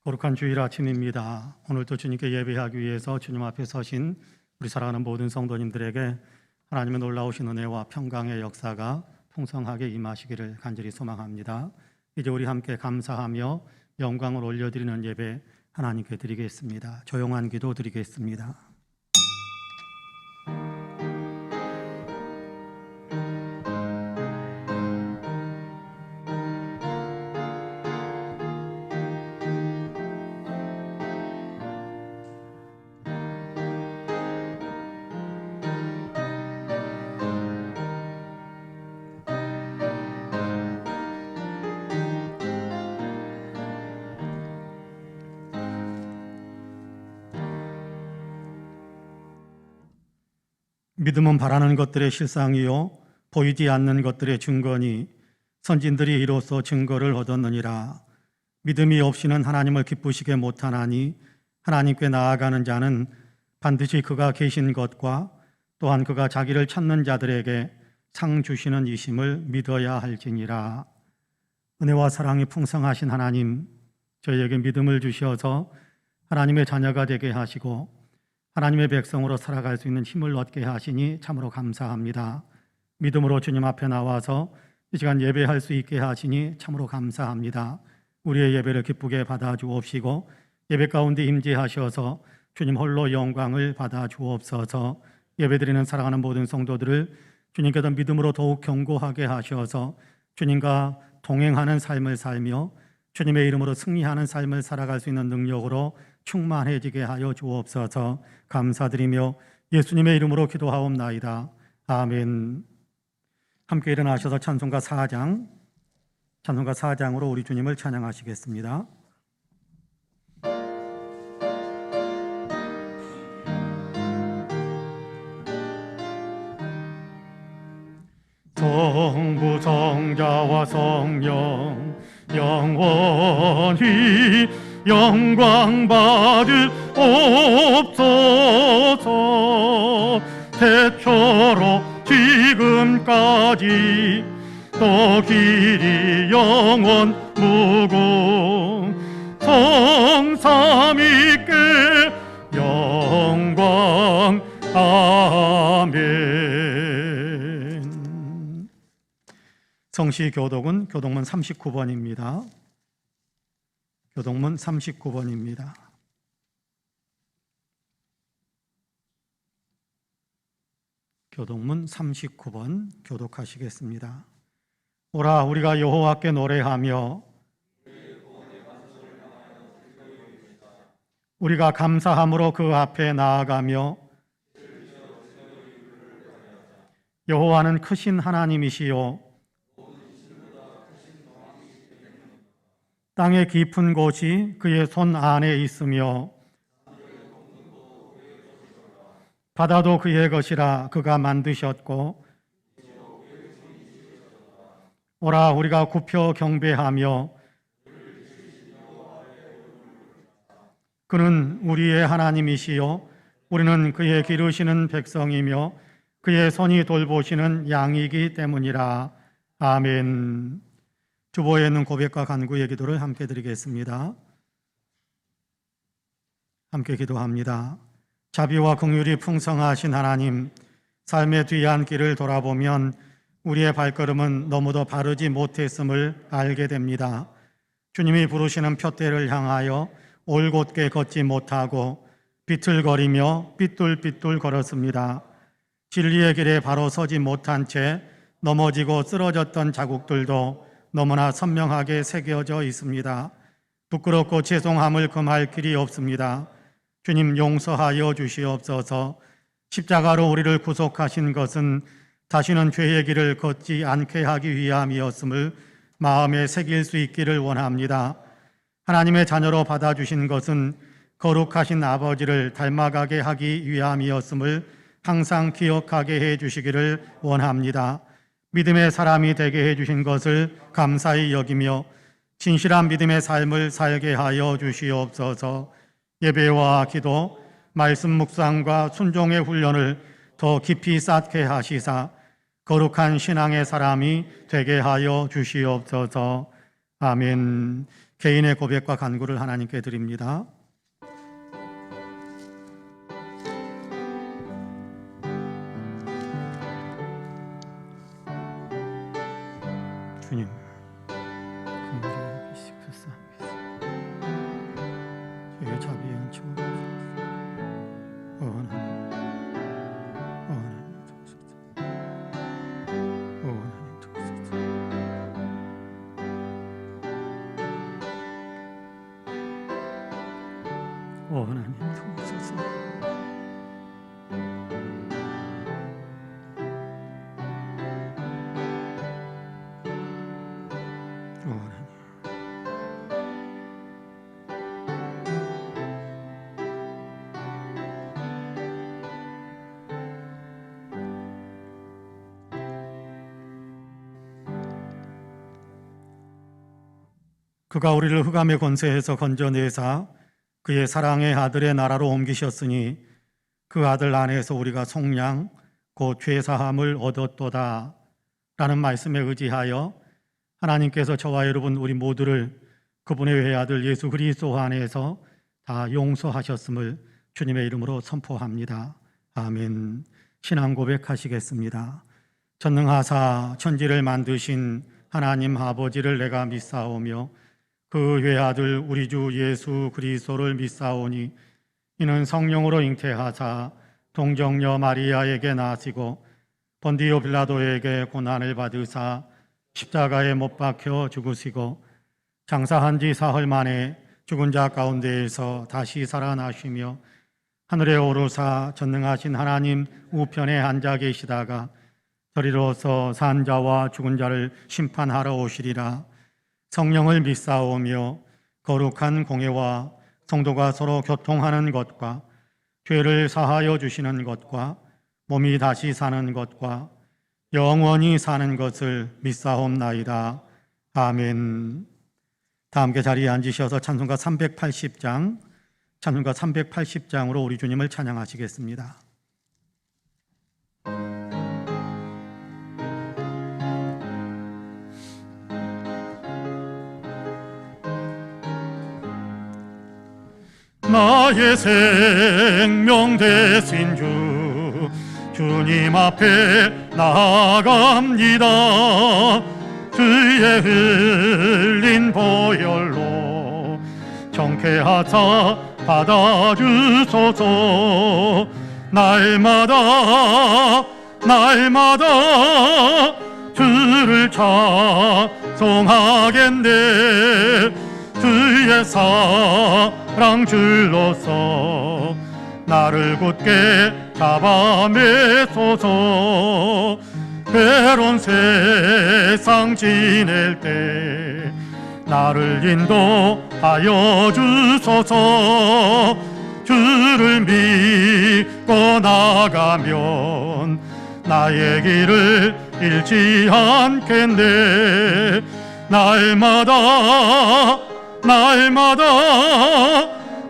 거룩한 주일 아침입니다. 오늘도 주님께 예배하기 위해서 주님 앞에 서신 우리 사랑하는 모든 성도님들에게 하나님의 놀라우신 은혜와 평강의 역사가 풍성하게 임하시기를 간절히 소망합니다. 이제 우리 함께 감사하며 영광을 올려드리는 예배 하나님께 드리겠습니다. 조용한 기도 드리겠습니다. 믿음은 바라는 것들의 실상이요 보이지 않는 것들의 증거니 선진들이 이로써 증거를 얻었느니라. 믿음이 없이는 하나님을 기쁘시게 못하나니 하나님께 나아가는 자는 반드시 그가 계신 것과 또한 그가 자기를 찾는 자들에게 상 주시는 이심을 믿어야 할지니라. 은혜와 사랑이 풍성하신 하나님, 저희에게 믿음을 주셔서 하나님의 자녀가 되게 하시고 하나님의 백성으로 살아갈 수 있는 힘을 얻게 하시니 참으로 감사합니다. 믿음으로 주님 앞에 나와서 이 시간 예배할 수 있게 하시니 참으로 감사합니다. 우리의 예배를 기쁘게 받아 주옵시고 예배 가운데 임재하셔서 주님 홀로 영광을 받아 주옵소서. 예배드리는 사랑하는 모든 성도들을 주님께서 믿음으로 더욱 견고하게 하셔서 주님과 동행하는 삶을 살며 주님의 이름으로 승리하는 삶을 살아갈 수 있는 능력으로 충만해지게 하여 주옵소서. 감사드리며 예수님의 이름으로 기도하옵나이다. 아멘. 함께 일어나셔서 찬송가 4장으로 우리 주님을 찬양하시겠습니다. 성부 성자와 성령 영원히 영광 받으옵소서. 태초로 지금까지 또 길이 영원 무궁 성삼위께 영광. 아멘. 성시교독은 교독문 39번입니다. 교독문 39번입니다. 교독문 39번 교독하시겠습니다. 오라 우리가 여호와께 노래하며 우리가 감사함으로 그 앞에 나아가며 여호와는 크신 하나님이시요 땅의 깊은 곳이 그의 손 안에 있으며 바다도 그의 것이라 그가 만드셨고 오라 우리가 굽혀 경배하며 그는 우리의 하나님이시요 우리는 그의 기르시는 백성이며 그의 손이 돌보시는 양이기 때문이라. 아멘. 주보에 있는 고백과 간구의 기도를 함께 드리겠습니다. 함께 기도합니다. 자비와 긍휼이 풍성하신 하나님, 삶의 뒤안길을 돌아보면 우리의 발걸음은 너무도 바르지 못했음을 알게 됩니다. 주님이 부르시는 푯대를 향하여 올곧게 걷지 못하고 비틀거리며 삐뚤삐뚤 걸었습니다. 진리의 길에 바로 서지 못한 채 넘어지고 쓰러졌던 자국들도 너무나 선명하게 새겨져 있습니다. 부끄럽고 죄송함을 금할 길이 없습니다. 주님 용서하여 주시옵소서. 십자가로 우리를 구속하신 것은 다시는 죄의 길을 걷지 않게 하기 위함이었음을 마음에 새길 수 있기를 원합니다. 하나님의 자녀로 받아주신 것은 거룩하신 아버지를 닮아가게 하기 위함이었음을 항상 기억하게 해주시기를 원합니다. 믿음의 사람이 되게 해주신 것을 감사히 여기며 진실한 믿음의 삶을 살게 하여 주시옵소서. 예배와 기도, 말씀 묵상과 순종의 훈련을 더 깊이 쌓게 하시사 거룩한 신앙의 사람이 되게 하여 주시옵소서. 아멘. 개인의 고백과 간구를 하나님께 드립니다. 주님, 긍휼히 여기시옵소서. 저희의 자비에 은총을 하나님 도우소서. 그가 우리를 흑암의 권세에서 건져내사 그의 사랑의 아들의 나라로 옮기셨으니 그 아들 안에서 우리가 속량 곧 죄사함을 얻었도다 라는 말씀에 의지하여 하나님께서 저와 여러분 우리 모두를 그분의 외아들 예수 그리스도 안에서 다 용서하셨음을 주님의 이름으로 선포합니다. 아멘. 신앙 고백하시겠습니다. 전능하사 천지를 만드신 하나님 아버지를 내가 믿사오며 그 외아들 우리 주 예수 그리스도를 믿사오니 이는 성령으로 잉태하사 동정녀 마리아에게 나시고 본디오 빌라도에게 고난을 받으사 십자가에 못 박혀 죽으시고 장사한 지 사흘 만에 죽은 자 가운데에서 다시 살아나시며 하늘에 오르사 전능하신 하나님 우편에 앉아 계시다가 저리로서 산 자와 죽은 자를 심판하러 오시리라. 성령을 믿사오며 거룩한 공예와 성도가 서로 교통하는 것과 죄를 사하여 주시는 것과 몸이 다시 사는 것과 영원히 사는 것을 믿사옵나이다. 아멘. 다 함께 자리에 앉으셔서 찬송가 380장으로 우리 주님을 찬양하시겠습니다. 나의 생명 되신 주님 앞에 나아갑니다. 주의 흘린 보혈로 정케하사 받아주소서. 날마다 주를 찬송하겠네. 주의 사랑 줄로서 나를 굳게 잡아매소서. 외로운 세상 지낼 때 나를 인도하여 주소서. 주를 믿고 나가면 나의 길을 잃지 않겠네. 날마다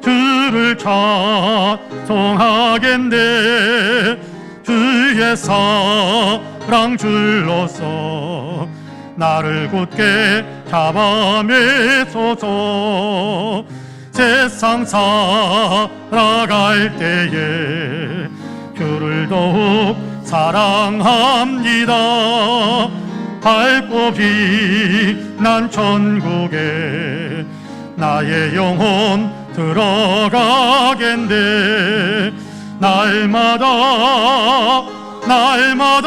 주를 찬송하겠네. 주의 사랑 줄로서 나를 굳게 잡아매소서. 세상 살아갈 때에 주를 더욱 사랑합니다. 밝고 빛난 천국에 나의 영혼 들어가겠네. 날마다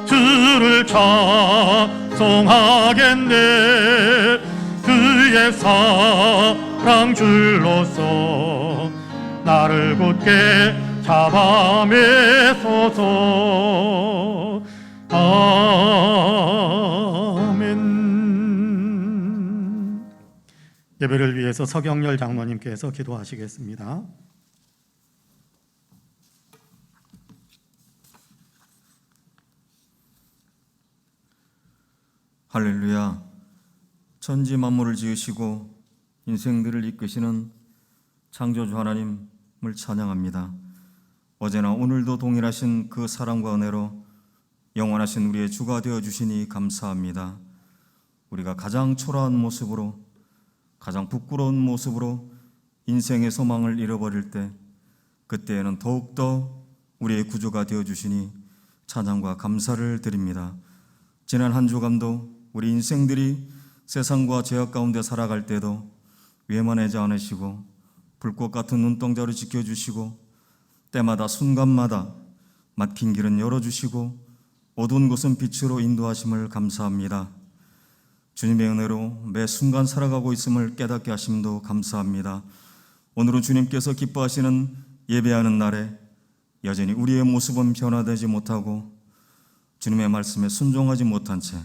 주를 찬송하겠네. 그의 사랑 줄로서 나를 굳게 잡아매소서. 아멘. 예배를 위해서 서경렬 장로님께서 기도하시겠습니다. 할렐루야. 천지 만물을 지으시고 인생들을 이끄시는 창조주 하나님을 찬양합니다. 어제나 오늘도 동일하신 그 사랑과 은혜로 영원하신 우리의 주가 되어주시니 감사합니다. 우리가 가장 초라한 모습으로 가장 부끄러운 모습으로 인생의 소망을 잃어버릴 때, 그때에는 더욱더 우리의 구주가 되어주시니 찬양과 감사를 드립니다. 지난 한 주간도 우리 인생들이 세상과 죄악 가운데 살아갈 때도 외면하지 않으시고 불꽃 같은 눈동자로 지켜주시고 때마다 순간마다 막힌 길은 열어주시고 어두운 곳은 빛으로 인도하심을 감사합니다. 주님의 은혜로 매 순간 살아가고 있음을 깨닫게 하심도 감사합니다. 오늘은 주님께서 기뻐하시는 예배하는 날에 여전히 우리의 모습은 변화되지 못하고 주님의 말씀에 순종하지 못한 채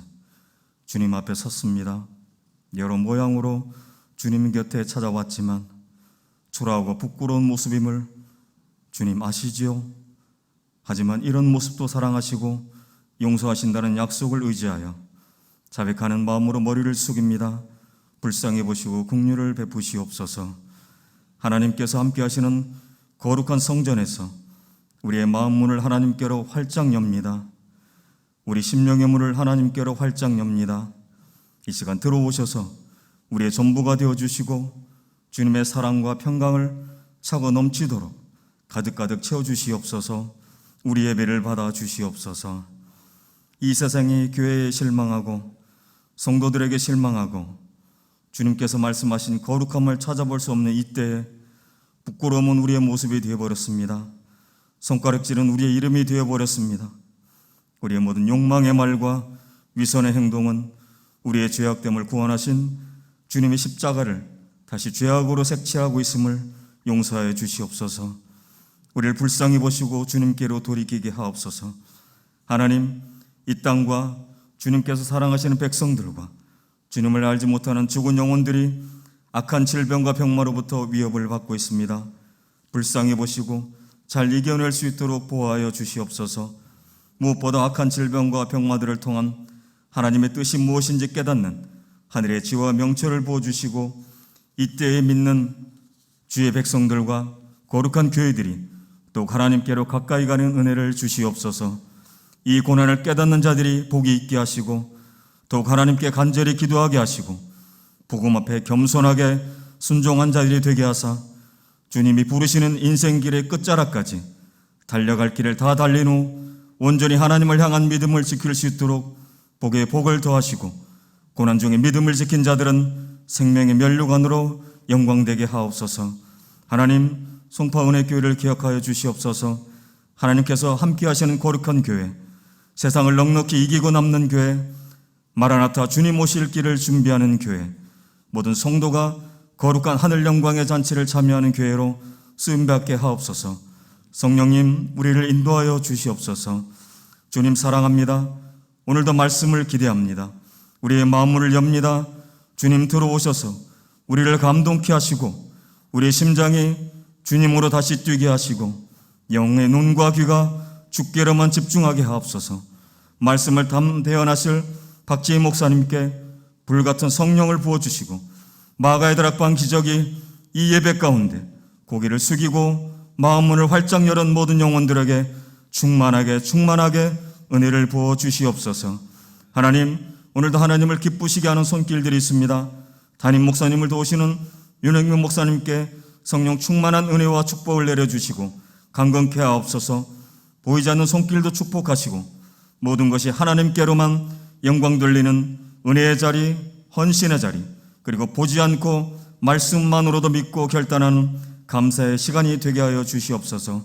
주님 앞에 섰습니다. 여러 모양으로 주님 곁에 찾아왔지만 초라하고 부끄러운 모습임을 주님 아시지요? 하지만 이런 모습도 사랑하시고 용서하신다는 약속을 의지하여 자백하는 마음으로 머리를 숙입니다. 불쌍히 보시고 긍휼을 베푸시옵소서. 하나님께서 함께 하시는 거룩한 성전에서 우리의 마음 문을 하나님께로 활짝 엽니다. 우리 심령의 문을 하나님께로 활짝 엽니다. 이 시간 들어오셔서 우리의 전부가 되어주시고 주님의 사랑과 평강을 차고 넘치도록 가득가득 채워주시옵소서. 우리 예배를 받아주시옵소서. 이 세상이 교회에 실망하고 성도들에게 실망하고 주님께서 말씀하신 거룩함을 찾아볼 수 없는 이때에 부끄러움은 우리의 모습이 되어버렸습니다. 손가락질은 우리의 이름이 되어버렸습니다. 우리의 모든 욕망의 말과 위선의 행동은 우리의 죄악됨을 구원하신 주님의 십자가를 다시 죄악으로 색칠하고 있음을 용서하여 주시옵소서. 우리를 불쌍히 보시고 주님께로 돌이키게 하옵소서. 하나님, 이 땅과 주님께서 사랑하시는 백성들과 주님을 알지 못하는 죽은 영혼들이 악한 질병과 병마로부터 위협을 받고 있습니다. 불쌍히 보시고 잘 이겨낼 수 있도록 보호하여 주시옵소서. 무엇보다 악한 질병과 병마들을 통한 하나님의 뜻이 무엇인지 깨닫는 하늘의 지와 명철을 부어주시고 이때에 믿는 주의 백성들과 거룩한 교회들이 또 하나님께로 가까이 가는 은혜를 주시옵소서. 이 고난을 깨닫는 자들이 복이 있게 하시고 더욱 하나님께 간절히 기도하게 하시고 복음 앞에 겸손하게 순종한 자들이 되게 하사 주님이 부르시는 인생길의 끝자락까지 달려갈 길을 다 달린 후 온전히 하나님을 향한 믿음을 지킬 수 있도록 복에 복을 더하시고 고난 중에 믿음을 지킨 자들은 생명의 면류관으로 영광되게 하옵소서. 하나님, 송파은혜교회를 기억하여 주시옵소서. 하나님께서 함께 하시는 거룩한 교회, 세상을 넉넉히 이기고 남는 교회, 마라나타 주님 오실 길을 준비하는 교회, 모든 성도가 거룩한 하늘 영광의 잔치를 참여하는 교회로 쓰임받게 하옵소서. 성령님, 우리를 인도하여 주시옵소서. 주님 사랑합니다. 오늘도 말씀을 기대합니다. 우리의 마음문을 엽니다. 주님 들어오셔서 우리를 감동케 하시고 우리의 심장이 주님으로 다시 뛰게 하시고 영의 눈과 귀가 주께로만 집중하게 하옵소서. 말씀을 담대언하실 박지희 목사님께 불같은 성령을 부어주시고 마가의 다락방 기적이 이 예배 가운데 고개를 숙이고 마음문을 활짝 열은 모든 영혼들에게 충만하게 은혜를 부어주시옵소서. 하나님, 오늘도 하나님을 기쁘시게 하는 손길들이 있습니다. 담임 목사님을 도우시는 윤영민 목사님께 성령 충만한 은혜와 축복을 내려주시고 강건케 하옵소서. 보이지 않는 손길도 축복하시고 모든 것이 하나님께로만 영광 돌리는 은혜의 자리, 헌신의 자리, 그리고 보지 않고 말씀만으로도 믿고 결단하는 감사의 시간이 되게 하여 주시옵소서.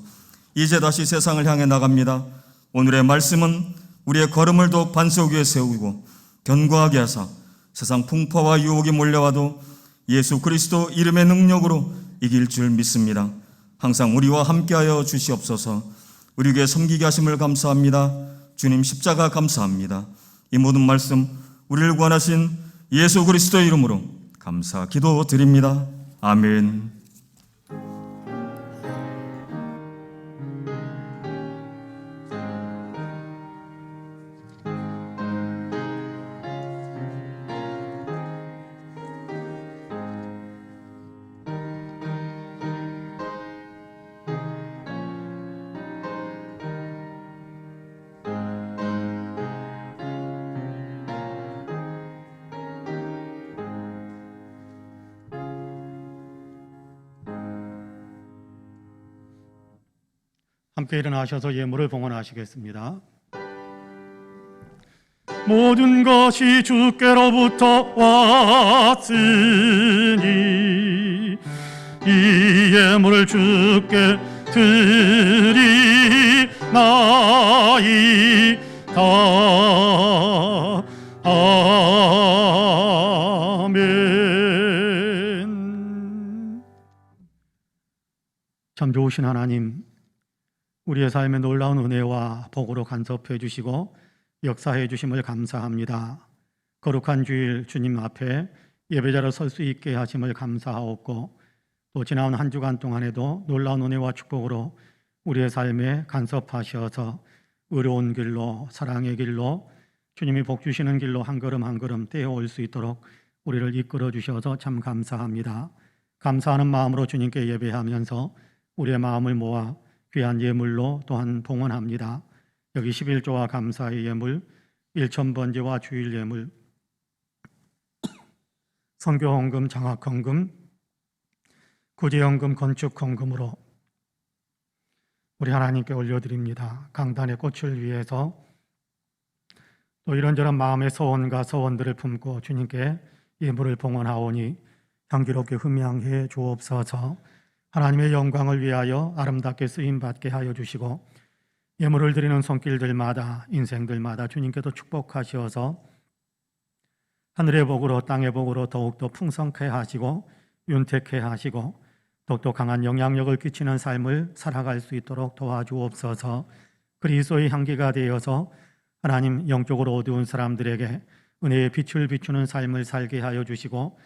이제 다시 세상을 향해 나갑니다. 오늘의 말씀은 우리의 걸음을 더욱 반석 위에 세우고 견고하게 하사 세상 풍파와 유혹이 몰려와도 예수 그리스도 이름의 능력으로 이길 줄 믿습니다. 항상 우리와 함께하여 주시옵소서. 우리 교회 섬기게 하심을 감사합니다. 주님 십자가 감사합니다. 이 모든 말씀 우리를 구원하신 예수 그리스도의 이름으로 감사 기도드립니다. 아멘. 함께 일어나셔서 예물을 봉헌하시겠습니다. 모든 것이 주께로부터 왔으니 이 예물을 주께 드리나이다. 아멘. 참 좋으신 하나님, 우리의 삶에 놀라운 은혜와 복으로 간섭해 주시고 역사해 주심을 감사합니다. 거룩한 주일 주님 앞에 예배자로 설 수 있게 하심을 감사하옵고, 또 지나온 한 주간 동안에도 놀라운 은혜와 축복으로 우리의 삶에 간섭하셔서 의로운 길로, 사랑의 길로, 주님이 복 주시는 길로 한 걸음 한 걸음 떼어올 수 있도록 우리를 이끌어 주셔서 참 감사합니다. 감사하는 마음으로 주님께 예배하면서 우리의 마음을 모아 귀한 예물로 또한 봉헌합니다. 여기 11조와 감사의 예물, 1,000번제와 주일 예물, 선교헌금, 장학헌금, 구제헌금, 건축헌금으로 우리 하나님께 올려드립니다. 강단의 꽃을 위해서 또 이런저런 마음의 소원과 서원들을 품고 주님께 예물을 봉헌하오니 향기롭게 흠양해 주옵소서. 하나님의 영광을 위하여 아름답게 쓰임받게 하여 주시고, 예물을 드리는 손길들마다, 인생들마다 주님께도 축복하시어서 하늘의 복으로 땅의 복으로 더욱더 풍성케 하시고 윤택케 하시고 독특한 영향력을 끼치는 삶을 살아갈 수 있도록 도와주옵소서. 그리스도의 향기가 되어서 하나님, 영적으로 어두운 사람들에게 은혜의 빛을 비추는 삶을 살게 하여 주시고,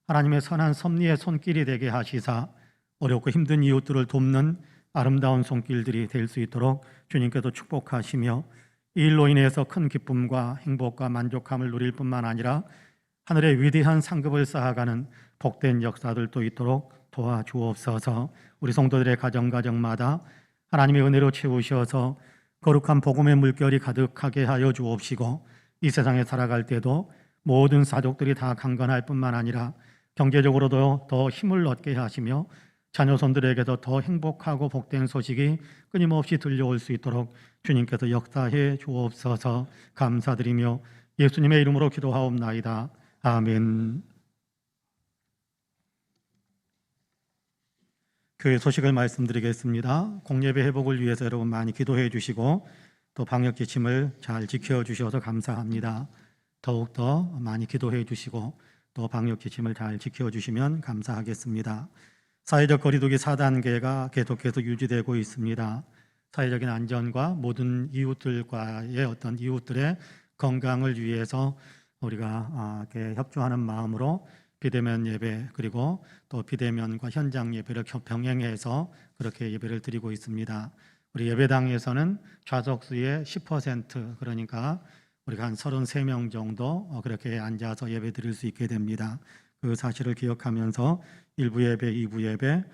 하나님의 선한 섭리의 손길이 되게 하시사 어렵고 힘든 이웃들을 돕는 아름다운 손길들이 될 수 있도록 주님께도 축복하시며, 이 일로 인해서 큰 기쁨과 행복과 만족함을 누릴 뿐만 아니라 하늘의 위대한 상급을 쌓아가는 복된 역사들도 있도록 도와주옵소서. 우리 성도들의 가정마다 하나님의 은혜로 채우셔서 거룩한 복음의 물결이 가득하게 하여 주옵시고, 이 세상에 살아갈 때도 모든 사족들이 다 강건할 뿐만 아니라 경제적으로도 더 힘을 얻게 하시며 자녀손들에게도 더 행복하고 복된 소식이 끊임없이 들려올 수 있도록 주님께서 역사해 주옵소서. 감사드리며 예수님의 이름으로 기도하옵나이다. 아멘. 교회 소식을 말씀드리겠습니다. 공예배 회복을 위해서 여러분 많이 기도해 주시고 또 방역 지침을 잘 지켜주셔서 감사합니다. 더욱더 많이 기도해 주시고 또 방역 지침을 잘 지켜주시면 감사하겠습니다. 사회적 거리두기 4단계가 계속해서 유지되고 있습니다. 사회적인 안전과 모든 이웃들과의 어떤 이웃들의 건강을 위해서 우리가 이렇게 협조하는 마음으로 비대면 예배 그리고 또 비대면과 현장 예배를 병행해서 그렇게 예배를 드리고 있습니다. 우리 예배당에서는 좌석수의 10% 그러니까 우리가 한 33명 정도 그렇게 앉아서 예배 드릴 수 있게 됩니다. 그 사실을 기억하면서 1부 예배, 2부 예배,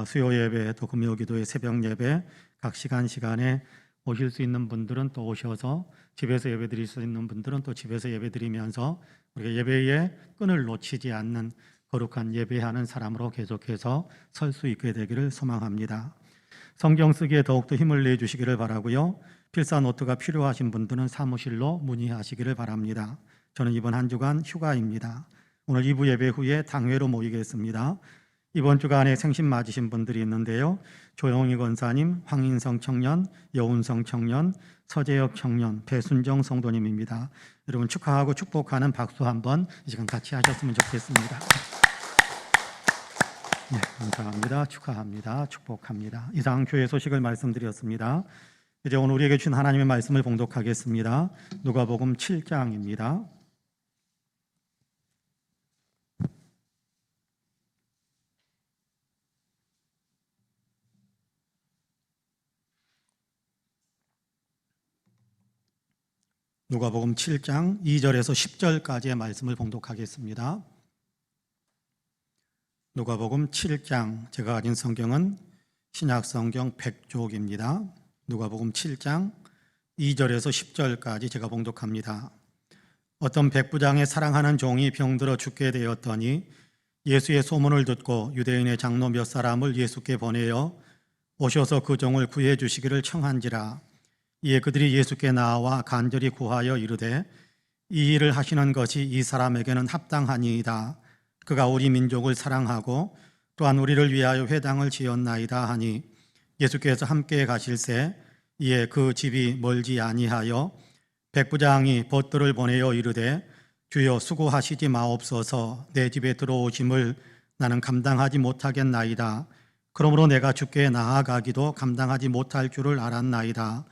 수요 예배, 또 금요 기도의 새벽 예배 각 시간에 오실 수 있는 분들은 또 오셔서 집에서 예배 드릴 수 있는 분들은 또 집에서 예배 드리면서 우리가 예배의 끈을 놓치지 않는 거룩한 예배하는 사람으로 계속해서 설 수 있게 되기를 소망합니다. 성경 쓰기에 더욱더 힘을 내주시기를 바라고요. 필사 노트가 필요하신 분들은 사무실로 문의하시기를 바랍니다. 저는 이번 한 주간 휴가입니다. 오늘 2부 예배 후에 당회로 모이겠습니다. 이번 주간에 생신 맞으신 분들이 있는데요. 조영희 권사님, 황인성 청년, 여운성 청년, 서재혁 청년, 배순정 성도님입니다. 여러분 축하하고 축복하는 박수 한번 이 시간 같이 하셨으면 좋겠습니다. 네, 감사합니다. 축하합니다. 축복합니다. 이상 교회 소식을 말씀드렸습니다. 이제 오늘 우리에게 주신 하나님의 말씀을 봉독하겠습니다. 누가복음 7장입니다. 누가복음 7장 2절에서 10절까지의 말씀을 봉독하겠습니다. 누가복음 7장, 제가 가진 성경은 신약성경 100쪽입니다. 누가복음 7장 2절에서 10절까지 제가 봉독합니다. 어떤 백부장의 사랑하는 종이 병들어 죽게 되었더니 예수의 소문을 듣고 유대인의 장로 몇 사람을 예수께 보내어 오셔서 그 종을 구해 주시기를 청한지라. 이에 그들이 예수께 나와 간절히 구하여 이르되 이 일을 하시는 것이 이 사람에게는 합당하니이다. 그가 우리 민족을 사랑하고 또한 우리를 위하여 회당을 지었나이다 하니 예수께서 함께 가실새 이에 그 집이 멀지 아니하여 백부장이 벗들을 보내어 이르되 주여 수고하시지 마옵소서. 내 집에 들어오심을 나는 감당하지 못하겠나이다. 그러므로 내가 주께 나아가기도 감당하지 못할 줄을 알았나이다.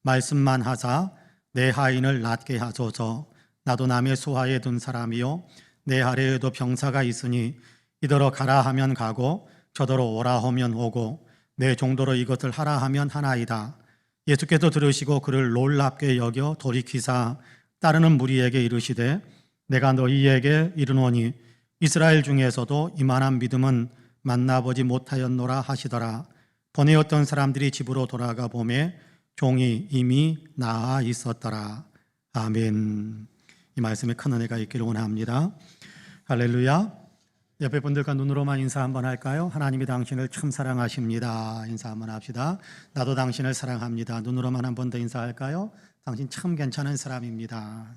말씀만 하사 내 하인을 낫게 하소서. 나도 남의 수하에 든 사람이요 내 아래에도 병사가 있으니 이더러 가라 하면 가고 저더러 오라 하면 오고 내 종도로 이것을 하라 하면 하나이다. 예수께서 들으시고 그를 놀랍게 여겨 돌이키사 따르는 무리에게 이르시되 내가 너희에게 이르노니 이스라엘 중에서도 이만한 믿음은 만나보지 못하였노라 하시더라. 보내었던 사람들이 집으로 돌아가 보매 종이 이미 나아 있었더라. 아멘. 이 말씀에 큰 은혜가 있기를 원합니다. 할렐루야. 옆에 분들과 눈으로만 인사 한번 할까요? 하나님이 당신을 참 사랑하십니다. 인사 한번 합시다. 나도 당신을 사랑합니다. 눈으로만 한 번 더 인사할까요? 당신 참 괜찮은 사람입니다.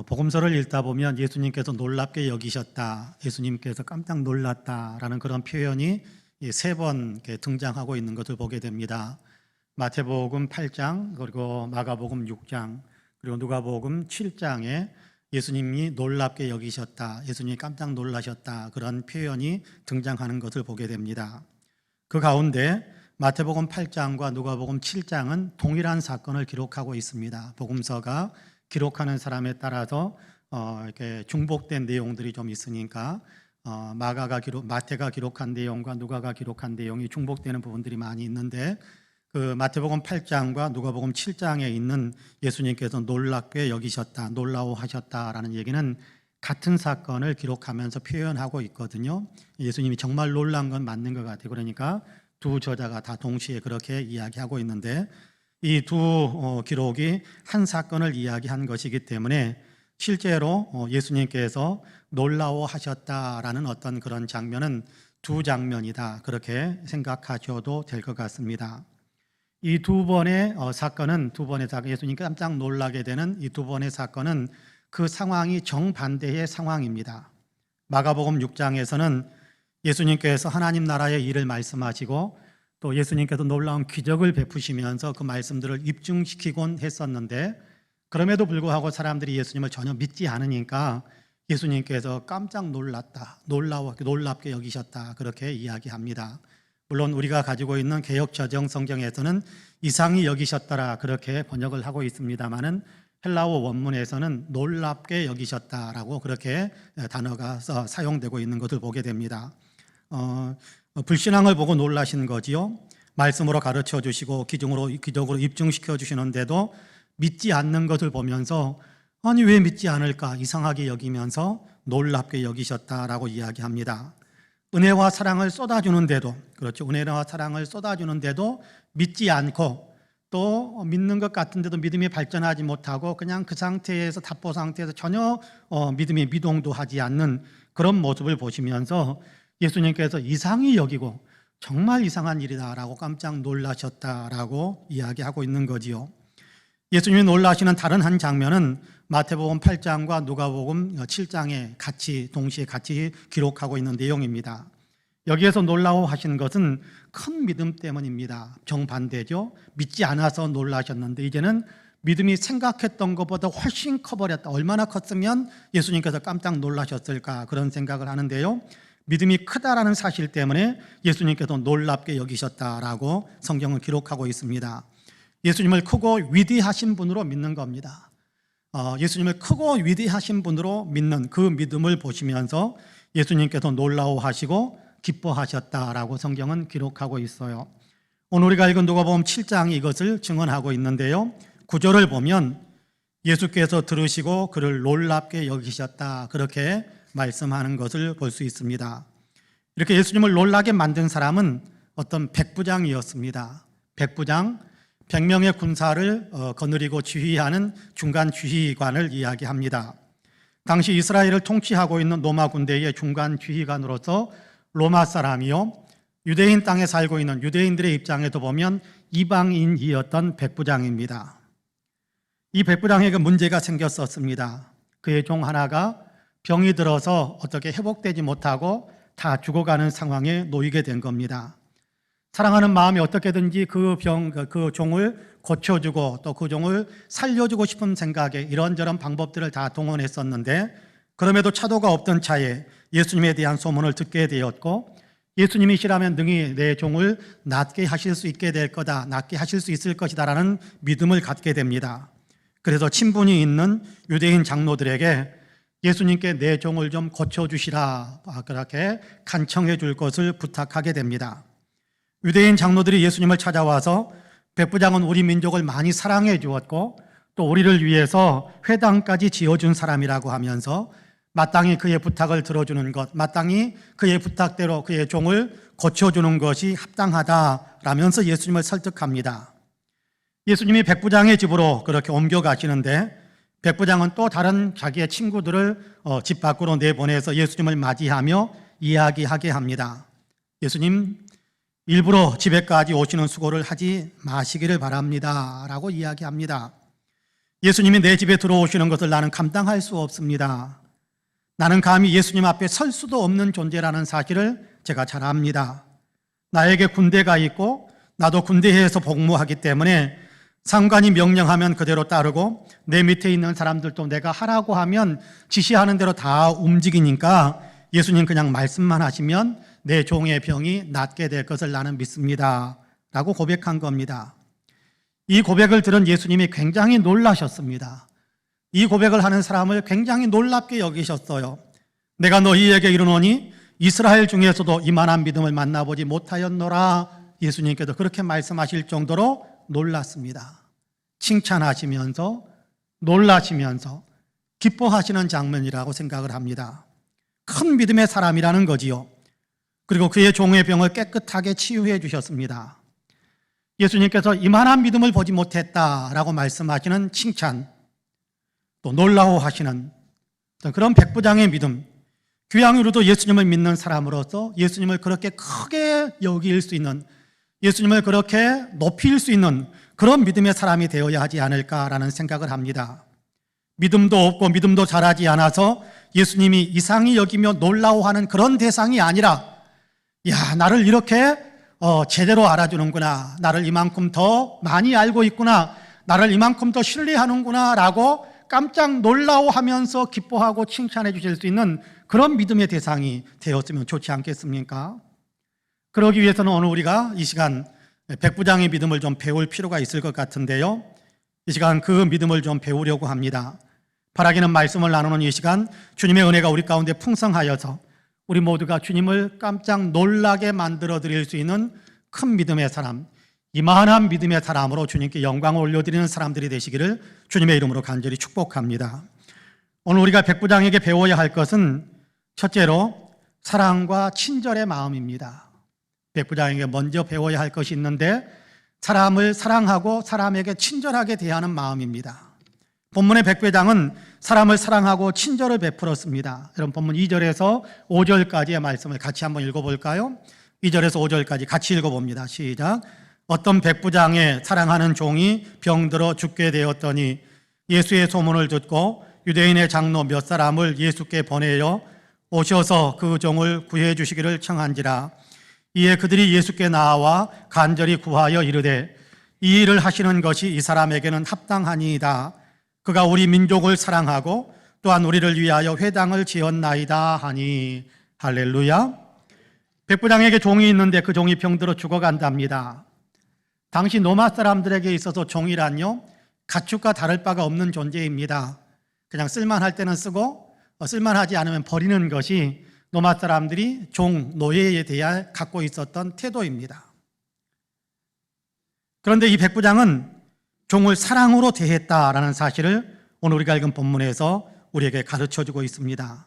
복음서를 읽다 보면 예수님께서 놀랍게 여기셨다, 예수님께서 깜짝 놀랐다라는 그런 표현이 3번 등장하고 있는 것을 보게 됩니다. 마태복음 8장, 그리고 마가복음 6장, 그리고 누가복음 7장에 예수님이 놀랍게 여기셨다, 예수님이 깜짝 놀라셨다, 그런 표현이 등장하는 것을 보게 됩니다. 그 가운데 마태복음 8장과 누가복음 7장은 동일한 사건을 기록하고 있습니다. 복음서가 기록하는 사람에 따라서 이렇게 중복된 내용들이 좀 있으니까 마태가 기록한 내용과 누가가 기록한 내용이 중복되는 부분들이 많이 있는데, 그 마태복음 8장과 누가복음 7장에 있는 예수님께서 놀랍게 여기셨다, 놀라워하셨다라는 얘기는 같은 사건을 기록하면서 표현하고 있거든요. 예수님이 정말 놀란 건 맞는 것 같아요. 그러니까 두 저자가 다 동시에 그렇게 이야기하고 있는데, 이 두 기록이 한 사건을 이야기한 것이기 때문에 실제로 예수님께서 놀라워하셨다라는 어떤 그런 장면은 두 장면이다, 그렇게 생각하셔도 될 것 같습니다. 이 두 번의 사건은, 예수님 깜짝 놀라게 되는 이 두 번의 사건은 그 상황이 정반대의 상황입니다. 마가복음 6장에서는 예수님께서 하나님 나라의 일을 말씀하시고 또 예수님께서 놀라운 기적을 베푸시면서 그 말씀들을 입증시키곤 했었는데, 그럼에도 불구하고 사람들이 예수님을 전혀 믿지 않으니까 예수님께서 깜짝 놀랐다, 놀랍게 여기셨다, 그렇게 이야기합니다. 물론 우리가 가지고 있는 개역저정 성경에서는 이상히 여기셨더라, 그렇게 번역을 하고 있습니다마는 헬라어 원문에서는 놀랍게 여기셨다라고 그렇게 단어가 사용되고 있는 것을 보게 됩니다. 불신앙을 보고 놀라신 거지요. 말씀으로 가르쳐 주시고 기적으로 입증시켜 주시는데도 믿지 않는 것을 보면서 아니 왜 믿지 않을까 이상하게 여기면서 놀랍게 여기셨다라고 이야기합니다. 은혜와 사랑을 쏟아주는데도, 그렇죠, 은혜와 사랑을 쏟아주는데도 믿지 않고, 또 믿는 것 같은데도 믿음이 발전하지 못하고 그냥 그 상태에서, 답보 상태에서 전혀 믿음이 미동도 하지 않는 그런 모습을 보시면서 예수님께서 이상히 여기고 정말 이상한 일이다라고 깜짝 놀라셨다라고 이야기하고 있는 거지요. 예수님이 놀라시는 다른 한 장면은 마태복음 8장과 누가복음 7장에 동시에 같이 기록하고 있는 내용입니다. 여기에서 놀라워하신 것은 큰 믿음 때문입니다. 정반대죠. 믿지 않아서 놀라셨는데 이제는 믿음이 생각했던 것보다 훨씬 커버렸다. 얼마나 컸으면 예수님께서 깜짝 놀라셨을까, 그런 생각을 하는데요. 믿음이 크다라는 사실 때문에 예수님께서 놀랍게 여기셨다라고 성경은 기록하고 있습니다. 예수님을 크고 위대하신 분으로 믿는 겁니다. 예수님을 크고 위대하신 분으로 믿는 그 믿음을 보시면서 예수님께서 놀라워하시고 기뻐하셨다라고 성경은 기록하고 있어요. 오늘 우리가 읽은 누가복음 7장이 이것을 증언하고 있는데요. 9절을 보면 예수께서 들으시고 그를 놀랍게 여기셨다, 그렇게 말씀하는 것을 볼 수 있습니다. 이렇게 예수님을 놀라게 만든 사람은 어떤 백부장이었습니다. 백부장, 100명의 군사를 거느리고 지휘하는 중간 지휘관을 이야기합니다. 당시 이스라엘을 통치하고 있는 로마 군대의 중간 지휘관으로서 로마 사람이요, 유대인 땅에 살고 있는 유대인들의 입장에서 보면 이방인이었던 백부장입니다. 이 백부장에게 문제가 생겼었습니다. 그의 종 하나가 병이 들어서 어떻게 회복되지 못하고 다 죽어가는 상황에 놓이게 된 겁니다. 사랑하는 마음이 어떻게든지 그 종을 고쳐주고 또 그 종을 살려주고 싶은 생각에 이런저런 방법들을 다 동원했었는데, 그럼에도 차도가 없던 차에 예수님에 대한 소문을 듣게 되었고, 예수님이시라면 능히 내 종을 낫게 하실 수 있게 될 거다, 낫게 하실 수 있을 것이다 라는 믿음을 갖게 됩니다. 그래서 친분이 있는 유대인 장로들에게 예수님께 내 종을 좀 고쳐주시라, 그렇게 간청해 줄 것을 부탁하게 됩니다. 유대인 장로들이 예수님을 찾아와서 백부장은 우리 민족을 많이 사랑해 주었고 또 우리를 위해서 회당까지 지어준 사람이라고 하면서 마땅히 그의 부탁을 들어주는 것, 마땅히 그의 부탁대로 그의 종을 고쳐주는 것이 합당하다라면서 예수님을 설득합니다. 예수님이 백부장의 집으로 그렇게 옮겨가시는데, 백부장은 또 다른 자기의 친구들을 집 밖으로 내보내서 예수님을 맞이하며 이야기하게 합니다. 예수님, 일부러 집에까지 오시는 수고를 하지 마시기를 바랍니다 라고 이야기합니다. 예수님이 내 집에 들어오시는 것을 나는 감당할 수 없습니다. 나는 감히 예수님 앞에 설 수도 없는 존재라는 사실을 제가 잘 압니다. 나에게 군대가 있고 나도 군대에서 복무하기 때문에 상관이 명령하면 그대로 따르고 내 밑에 있는 사람들도 내가 하라고 하면 지시하는 대로 다 움직이니까 예수님 그냥 말씀만 하시면 내 종의 병이 낫게 될 것을 나는 믿습니다 라고 고백한 겁니다. 이 고백을 들은 예수님이 굉장히 놀라셨습니다. 이 고백을 하는 사람을 굉장히 놀랍게 여기셨어요. 내가 너희에게 이르노니 이스라엘 중에서도 이만한 믿음을 만나보지 못하였노라. 예수님께서 그렇게 말씀하실 정도로 놀랐습니다. 칭찬하시면서 놀라시면서 기뻐하시는 장면이라고 생각을 합니다. 큰 믿음의 사람이라는 거지요. 그리고 그의 종의 병을 깨끗하게 치유해 주셨습니다. 예수님께서 이만한 믿음을 보지 못했다라고 말씀하시는 칭찬, 또 놀라워하시는 그런 백부장의 믿음, 귀양으로도 예수님을 믿는 사람으로서 예수님을 그렇게 크게 여길 수 있는, 예수님을 그렇게 높일 수 있는 그런 믿음의 사람이 되어야 하지 않을까라는 생각을 합니다. 믿음도 없고 믿음도 잘하지 않아서 예수님이 이상히 여기며 놀라워하는 그런 대상이 아니라, 야, 나를 이렇게 제대로 알아주는구나, 나를 이만큼 더 많이 알고 있구나, 나를 이만큼 더 신뢰하는구나 라고 깜짝 놀라워하면서 기뻐하고 칭찬해 주실 수 있는 그런 믿음의 대상이 되었으면 좋지 않겠습니까? 그러기 위해서는 오늘 우리가 이 시간 백부장의 믿음을 좀 배울 필요가 있을 것 같은데요, 이 시간 그 믿음을 좀 배우려고 합니다. 바라기는 말씀을 나누는 이 시간, 주님의 은혜가 우리 가운데 풍성하여서 우리 모두가 주님을 깜짝 놀라게 만들어 드릴 수 있는 큰 믿음의 사람, 이만한 믿음의 사람으로 주님께 영광을 올려드리는 사람들이 되시기를 주님의 이름으로 간절히 축복합니다. 오늘 우리가 백부장에게 배워야 할 것은 첫째로 사랑과 친절의 마음입니다. 백부장에게 먼저 배워야 할 것이 있는데, 사람을 사랑하고 사람에게 친절하게 대하는 마음입니다. 본문의 백부장은 사람을 사랑하고 친절을 베풀었습니다. 여러분, 본문 2절에서 5절까지의 말씀을 같이 한번 읽어볼까요? 2절에서 5절까지 같이 읽어봅니다. 시작. 어떤 백부장의 사랑하는 종이 병들어 죽게 되었더니 예수의 소문을 듣고 유대인의 장로 몇 사람을 예수께 보내어 오셔서 그 종을 구해 주시기를 청한지라. 이에 그들이 예수께 나와 간절히 구하여 이르되 이 일을 하시는 것이 이 사람에게는 합당하니이다. 그가 우리 민족을 사랑하고 또한 우리를 위하여 회당을 지었나이다 하니. 할렐루야. 백부장에게 종이 있는데 그 종이 병들어 죽어간답니다. 당시 로마 사람들에게 있어서 종이란요, 가축과 다를 바가 없는 존재입니다. 그냥 쓸만할 때는 쓰고 쓸만하지 않으면 버리는 것이 로마 사람들이 종, 노예에 대해 갖고 있었던 태도입니다. 그런데 이 백부장은 종을 사랑으로 대했다라는 사실을 오늘 우리가 읽은 본문에서 우리에게 가르쳐주고 있습니다.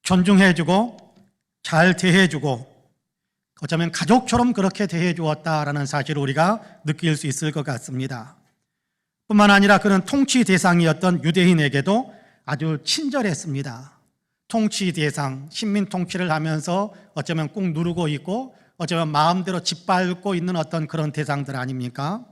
존중해주고 잘 대해주고 어쩌면 가족처럼 그렇게 대해주었다라는 사실을 우리가 느낄 수 있을 것 같습니다. 뿐만 아니라 그는 통치 대상이었던 유대인에게도 아주 친절했습니다. 통치 대상, 식민 통치를 하면서 어쩌면 꾹 누르고 있고 어쩌면 마음대로 짓밟고 있는 어떤 그런 대상들 아닙니까?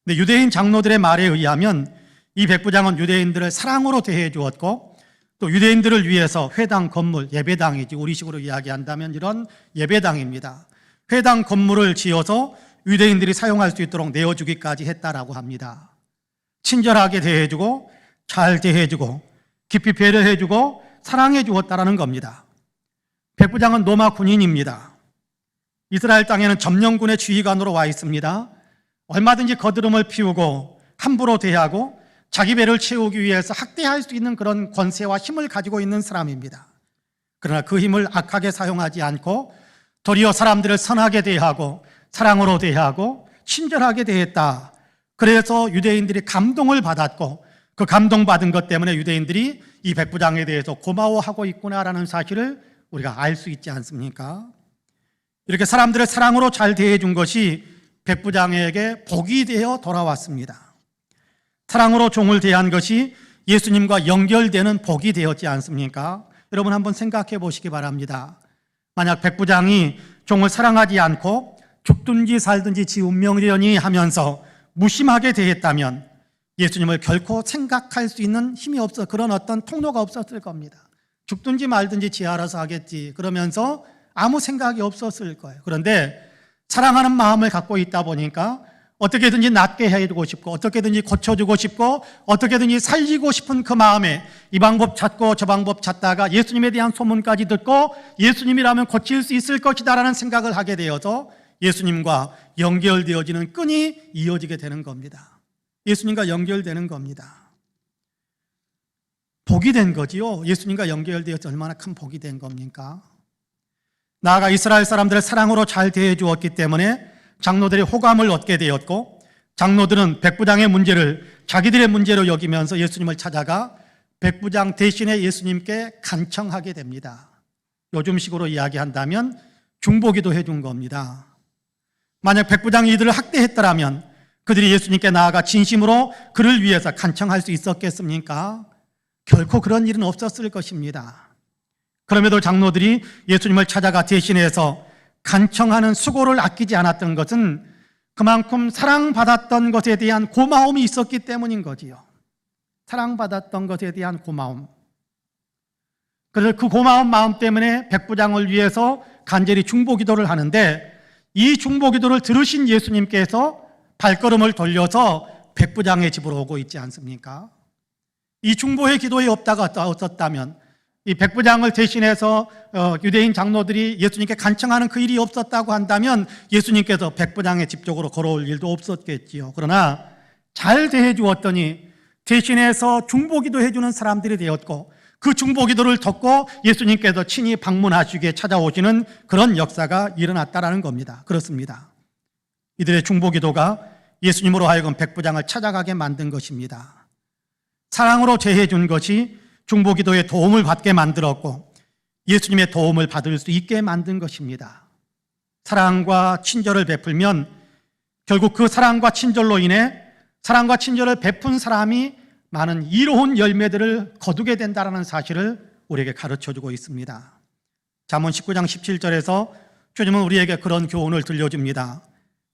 근데 유대인 장로들의 말에 의하면 이 백부장은 유대인들을 사랑으로 대해 주었고 또 유대인들을 위해서 회당 건물, 예배당이지 우리식으로 이야기한다면 이런 예배당입니다. 회당 건물을 지어서 유대인들이 사용할 수 있도록 내어주기까지 했다라고 합니다. 친절하게 대해주고 잘 대해주고 깊이 배려해주고 사랑해 주었다라는 겁니다. 백부장은 로마 군인입니다. 이스라엘 땅에는 점령군의 지휘관으로 와 있습니다. 얼마든지 거드름을 피우고 함부로 대하고 자기 배를 채우기 위해서 학대할 수 있는 그런 권세와 힘을 가지고 있는 사람입니다. 그러나 그 힘을 악하게 사용하지 않고 도리어 사람들을 선하게 대하고 사랑으로 대하고 친절하게 대했다. 그래서 유대인들이 감동을 받았고 그 감동받은 것 때문에 유대인들이 이 백부장에 대해서 고마워하고 있구나라는 사실을 우리가 알 수 있지 않습니까? 이렇게 사람들을 사랑으로 잘 대해준 것이 백부장에게 복이 되어 돌아왔습니다. 사랑으로 종을 대한 것이 예수님과 연결되는 복이 되었지 않습니까? 여러분 한번 생각해 보시기 바랍니다. 만약 백부장이 종을 사랑하지 않고 죽든지 살든지 지 운명이려니 하면서 무심하게 대했다면 예수님을 결코 생각할 수 있는 힘이 없어 그런 어떤 통로가 없었을 겁니다. 죽든지 말든지 지 알아서 하겠지 그러면서 아무 생각이 없었을 거예요. 그런데 사랑하는 마음을 갖고 있다 보니까 어떻게든지 낫게 해주고 싶고 어떻게든지 고쳐주고 싶고 어떻게든지 살리고 싶은 그 마음에 이 방법 찾고 저 방법 찾다가 예수님에 대한 소문까지 듣고 예수님이라면 고칠 수 있을 것이다라는 생각을 하게 되어서 예수님과 연결되어지는 끈이 이어지게 되는 겁니다. 예수님과 연결되는 겁니다. 복이 된 거지요. 예수님과 연결되어서 얼마나 큰 복이 된 겁니까? 나아가 이스라엘 사람들을 사랑으로 잘 대해 주었기 때문에 장로들이 호감을 얻게 되었고 장로들은 백부장의 문제를 자기들의 문제로 여기면서 예수님을 찾아가 백부장 대신에 예수님께 간청하게 됩니다. 요즘식으로 이야기한다면 중보기도 해준 겁니다. 만약 백부장이 이들을 학대했더라면 그들이 예수님께 나아가 진심으로 그를 위해서 간청할 수 있었겠습니까? 결코 그런 일은 없었을 것입니다. 그럼에도 장로들이 예수님을 찾아가 대신해서 간청하는 수고를 아끼지 않았던 것은 그만큼 사랑받았던 것에 대한 고마움이 있었기 때문인 거지요. 사랑받았던 것에 대한 고마움. 그래서 그 고마운 마음 때문에 백부장을 위해서 간절히 중보기도를 하는데 이 중보기도를 들으신 예수님께서 발걸음을 돌려서 백부장의 집으로 오고 있지 않습니까? 이 중보의 기도에 없었다면 이 백부장을 대신해서 유대인 장로들이 예수님께 간청하는 그 일이 없었다고 한다면 예수님께서 백부장의 집 쪽으로 걸어올 일도 없었겠지요. 그러나 잘 대해 주었더니 대신해서 중보기도 해주는 사람들이 되었고 그 중보기도를 듣고 예수님께서 친히 방문하시기에 찾아오시는 그런 역사가 일어났다라는 겁니다. 그렇습니다. 이들의 중보기도가 예수님으로 하여금 백부장을 찾아가게 만든 것입니다. 사랑으로 대해 준 것이 중보기도에 도움을 받게 만들었고 예수님의 도움을 받을 수 있게 만든 것입니다. 사랑과 친절을 베풀면 결국 그 사랑과 친절로 인해 사랑과 친절을 베푼 사람이 많은 이로운 열매들을 거두게 된다는 사실을 우리에게 가르쳐주고 있습니다. 잠언 19장 17절에서 주님은 우리에게 그런 교훈을 들려줍니다.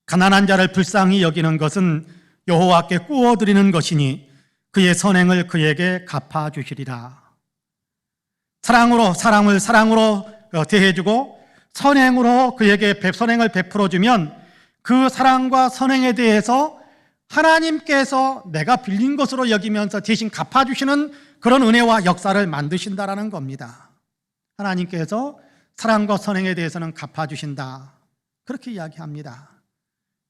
가난한 자를 불쌍히 여기는 것은 여호와께 꾸어드리는 것이니 그의 선행을 그에게 갚아주시리라. 사랑으로 대해주고 선행으로 그에게 선행을 베풀어주면 그 사랑과 선행에 대해서 하나님께서 내가 빌린 것으로 여기면서 대신 갚아주시는 그런 은혜와 역사를 만드신다라는 겁니다. 하나님께서 사랑과 선행에 대해서는 갚아주신다. 그렇게 이야기합니다.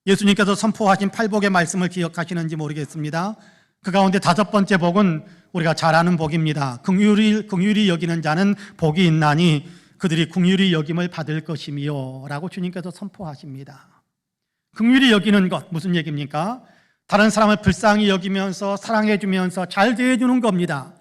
예수님께서 선포하신 팔복의 말씀을 기억하시는지 모르겠습니다. 그 가운데 5번째 복은 우리가 잘 아는 복입니다. 긍휼히 여기는 자는 복이 있나니 그들이 긍휼히 여김을 받을 것이며 라고 주님께서 선포하십니다. 긍휼히 여기는 것 무슨 얘기입니까? 다른 사람을 불쌍히 여기면서 사랑해 주면서 잘 대해주는 겁니다.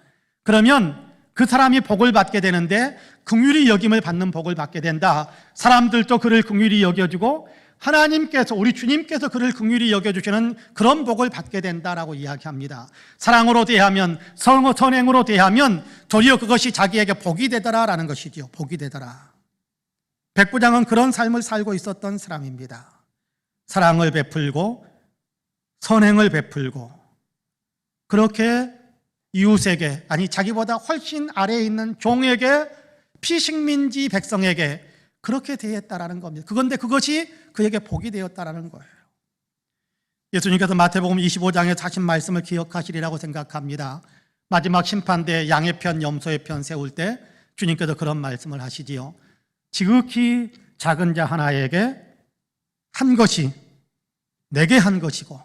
그러면 그 사람이 복을 받게 되는데 긍휼히 여김을 받는 복을 받게 된다. 사람들도 그를 긍휼히 여겨주고 하나님께서, 우리 주님께서 그를 긍휼히 여겨주시는 그런 복을 받게 된다라고 이야기합니다. 사랑으로 대하면, 선행으로 대하면 도리어 그것이 자기에게 복이 되더라라는 것이지요. 복이 되더라. 백부장은 그런 삶을 살고 있었던 사람입니다. 사랑을 베풀고 선행을 베풀고 그렇게 이웃에게, 아니 자기보다 훨씬 아래에 있는 종에게, 피식민지 백성에게 그렇게 대했다라는 겁니다. 그런데 그것이 그에게 복이 되었다라는 거예요. 예수님께서 마태복음 25장에 하신 말씀을 기억하시리라고 생각합니다. 마지막 심판대 양의 편, 염소의 편 세울 때 주님께서 그런 말씀을 하시지요. 지극히 작은 자 하나에게 한 것이 내게 한 것이고,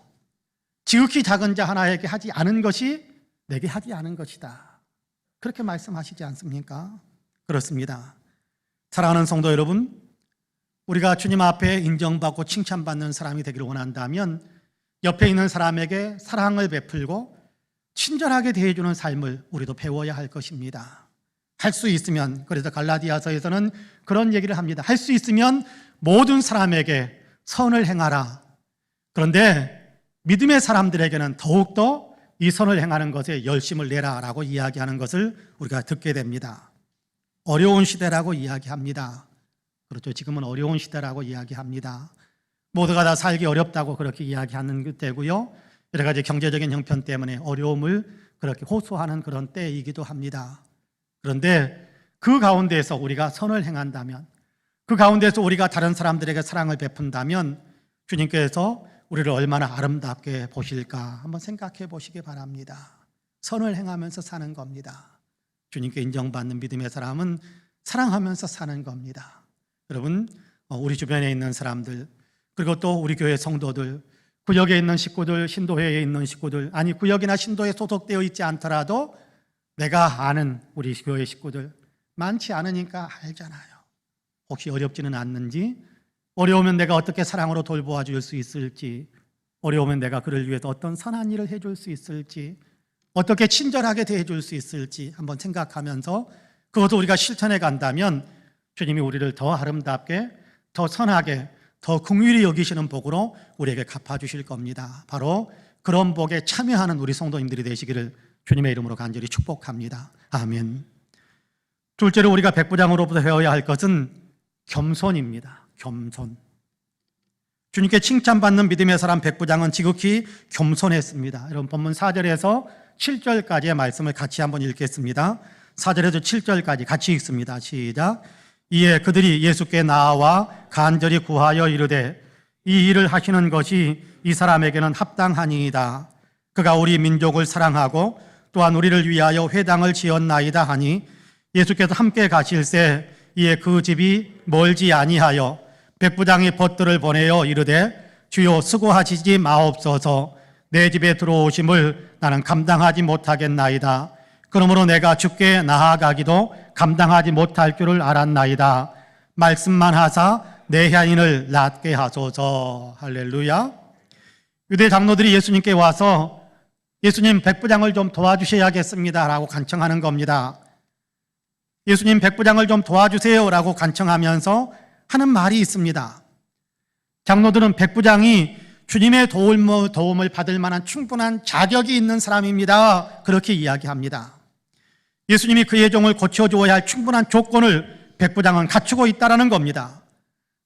지극히 작은 자 하나에게 하지 않은 것이 내게 하지 않은 것이다. 그렇게 말씀하시지 않습니까? 그렇습니다. 사랑하는 성도 여러분, 우리가 주님 앞에 인정받고 칭찬받는 사람이 되기를 원한다면 옆에 있는 사람에게 사랑을 베풀고 친절하게 대해주는 삶을 우리도 배워야 할 것입니다. 할 수 있으면, 그래서 갈라디아서에서는 그런 얘기를 합니다. 할 수 있으면 모든 사람에게 선을 행하라. 그런데 믿음의 사람들에게는 더욱더 이 선을 행하는 것에 열심을 내라라고 이야기하는 것을 우리가 듣게 됩니다. 어려운 시대라고 이야기합니다. 그렇죠. 지금은 어려운 시대라고 이야기합니다. 모두가 다 살기 어렵다고 그렇게 이야기하는 때고요. 여러 가지 경제적인 형편 때문에 어려움을 그렇게 호소하는 그런 때이기도 합니다. 그런데 그 가운데에서 우리가 선을 행한다면, 그 가운데서 우리가 다른 사람들에게 사랑을 베푼다면 주님께서 우리를 얼마나 아름답게 보실까 한번 생각해 보시기 바랍니다. 선을 행하면서 사는 겁니다. 주님께 인정받는 믿음의 사람은 사랑하면서 사는 겁니다. 여러분, 우리 주변에 있는 사람들, 그리고 또 우리 교회 성도들, 구역에 있는 식구들, 신도회에 있는 식구들, 아니 구역이나 신도에 소속되어 있지 않더라도 내가 아는 우리 교회 식구들 많지 않으니까 알잖아요. 혹시 어렵지는 않는지, 어려우면 내가 어떻게 사랑으로 돌보아 줄 수 있을지, 어려우면 내가 그를 위해서 어떤 선한 일을 해줄 수 있을지, 어떻게 친절하게 대해줄 수 있을지 한번 생각하면서 그것도 우리가 실천해 간다면 주님이 우리를 더 아름답게, 더 선하게, 더 긍휼히 여기시는 복으로 우리에게 갚아주실 겁니다. 바로 그런 복에 참여하는 우리 성도님들이 되시기를 주님의 이름으로 간절히 축복합니다. 아멘. 둘째로 우리가 백부장으로부터 배워야 할 것은 겸손입니다. 겸손. 주님께 칭찬받는 믿음의 사람 백부장은 지극히 겸손했습니다. 여러분 본문 4절에서 7절까지의 말씀을 같이 한번 읽겠습니다. 4절에서 7절까지 같이 읽습니다. 시작. 이에 그들이 예수께 나아와 간절히 구하여 이르되 이 일을 하시는 것이 이 사람에게는 합당하니이다. 그가 우리 민족을 사랑하고 또한 우리를 위하여 회당을 지었나이다 하니 예수께서 함께 가실새 이에 그 집이 멀지 아니하여 백부장이 벗들을 보내어 이르되 주여 수고하시지 마옵소서. 내 집에 들어오심을 나는 감당하지 못하겠나이다. 그러므로 내가 주께 나아가기도 감당하지 못할 줄을 알았나이다. 말씀만 하사 내 향인을 낫게 하소서. 할렐루야. 유대 장로들이 예수님께 와서 예수님 백부장을 좀 도와주셔야겠습니다 라고 간청하는 겁니다. 예수님 백부장을 좀 도와주세요 라고 간청하면서 하는 말이 있습니다. 장로들은 백부장이 주님의 도움을 받을 만한 충분한 자격이 있는 사람입니다. 그렇게 이야기합니다. 예수님이 그의 종을 고쳐주어야 할 충분한 조건을 백부장은 갖추고 있다는 겁니다.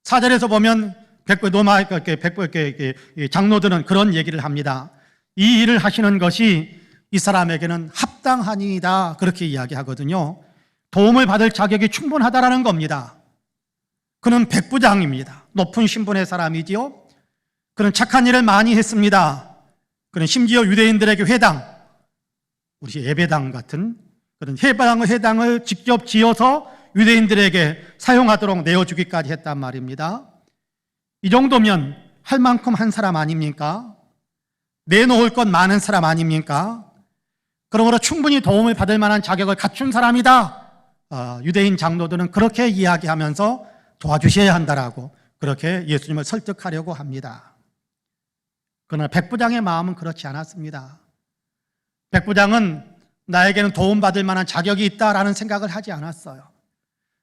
4절에서 보면 장로들은 그런 얘기를 합니다. 이 일을 하시는 것이 이 사람에게는 합당하니이다. 그렇게 이야기하거든요. 도움을 받을 자격이 충분하다라는 겁니다. 그는 백부장입니다. 높은 신분의 사람이지요. 그는 착한 일을 많이 했습니다. 그는 심지어 유대인들에게 회당, 우리 예배당 같은 그런 회당을 직접 지어서 유대인들에게 사용하도록 내어주기까지 했단 말입니다. 이 정도면 할 만큼 한 사람 아닙니까? 내놓을 것 많은 사람 아닙니까? 그러므로 충분히 도움을 받을 만한 자격을 갖춘 사람이다. 유대인 장로들은 그렇게 이야기하면서 도와주셔야 한다라고 그렇게 예수님을 설득하려고 합니다. 그러나 백부장의 마음은 그렇지 않았습니다. 백부장은 나에게는 도움받을 만한 자격이 있다라는 생각을 하지 않았어요.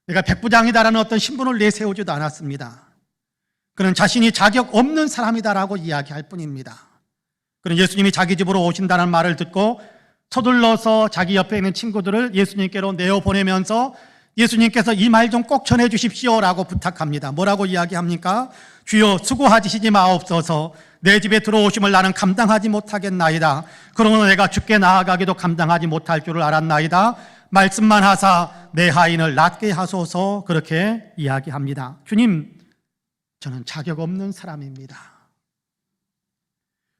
내가 백부장이다라는 어떤 신분을 내세우지도 않았습니다. 그는 자신이 자격 없는 사람이다라고 이야기할 뿐입니다. 그는 예수님이 자기 집으로 오신다는 말을 듣고 서둘러서 자기 옆에 있는 친구들을 예수님께로 내어보내면서 예수님께서 이 말 좀 꼭 전해 주십시오라고 부탁합니다. 뭐라고 이야기합니까? 주여, 수고하시지 마옵소서. 내 집에 들어오심을 나는 감당하지 못하겠나이다. 그러므로 내가 주께 나아가기도 감당하지 못할 줄을 알았나이다. 말씀만 하사 내 하인을 낫게 하소서. 그렇게 이야기합니다. 주님, 저는 자격 없는 사람입니다.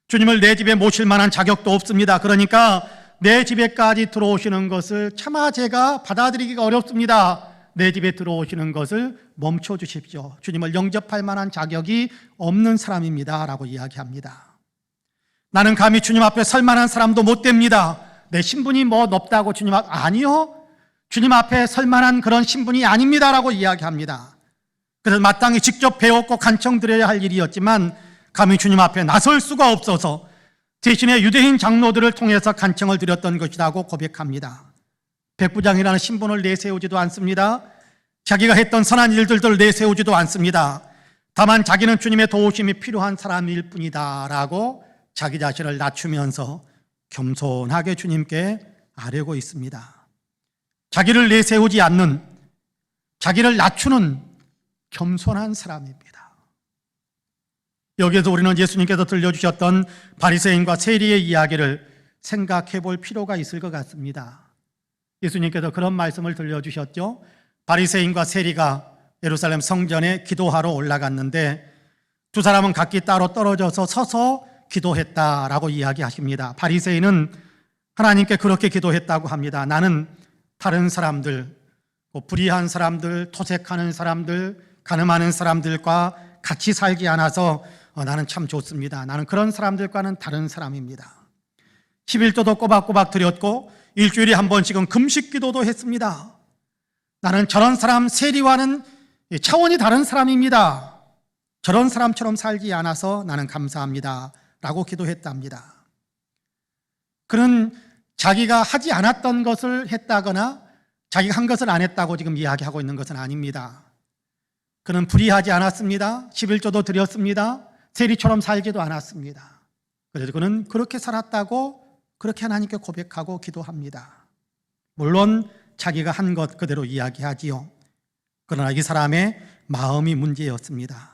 주님을 내 집에 모실 만한 자격도 없습니다. 그러니까 내 집에까지 들어오시는 것을 차마 제가 받아들이기가 어렵습니다. 내 집에 들어오시는 것을 멈춰 주십시오. 주님을 영접할 만한 자격이 없는 사람입니다 라고 이야기합니다. 나는 감히 주님 앞에 설 만한 사람도 못 됩니다. 내 신분이 뭐 높다고 주님 앞에, 아니요, 주님 앞에 설 만한 그런 신분이 아닙니다 라고 이야기합니다. 그래서 마땅히 직접 배웠고 간청드려야 할 일이었지만 감히 주님 앞에 나설 수가 없어서 대신에 유대인 장로들을 통해서 간청을 드렸던 것이라고 고백합니다. 백부장이라는 신분을 내세우지도 않습니다. 자기가 했던 선한 일들을 내세우지도 않습니다. 다만 자기는 주님의 도우심이 필요한 사람일 뿐이다 라고 자기 자신을 낮추면서 겸손하게 주님께 아뢰고 있습니다. 자기를 내세우지 않는, 자기를 낮추는 겸손한 사람입니다. 여기에서 우리는 예수님께서 들려주셨던 바리새인과 세리의 이야기를 생각해 볼 필요가 있을 것 같습니다. 예수님께서 그런 말씀을 들려주셨죠. 바리새인과 세리가 예루살렘 성전에 기도하러 올라갔는데 두 사람은 각기 따로 떨어져서 서서 기도했다라고 이야기하십니다. 바리새인은 하나님께 그렇게 기도했다고 합니다. 나는 다른 사람들, 불의한 사람들, 토색하는 사람들, 가늠하는 사람들과 같이 살지 않아서 나는 참 좋습니다. 나는 그런 사람들과는 다른 사람입니다. 11조도 꼬박꼬박 드렸고 일주일에 한 번씩은 금식 기도도 했습니다. 나는 저런 사람 세리와는 차원이 다른 사람입니다. 저런 사람처럼 살지 않아서 나는 감사합니다 라고 기도했답니다. 그는 자기가 하지 않았던 것을 했다거나 자기가 한 것을 안 했다고 지금 이야기하고 있는 것은 아닙니다. 그는 불의하지 않았습니다. 11조도 드렸습니다. 세리처럼 살지도 않았습니다. 그래서 그는 그렇게 살았다고 그렇게 하나님께 고백하고 기도합니다. 물론 자기가 한 것 그대로 이야기하지요. 그러나 이 사람의 마음이 문제였습니다.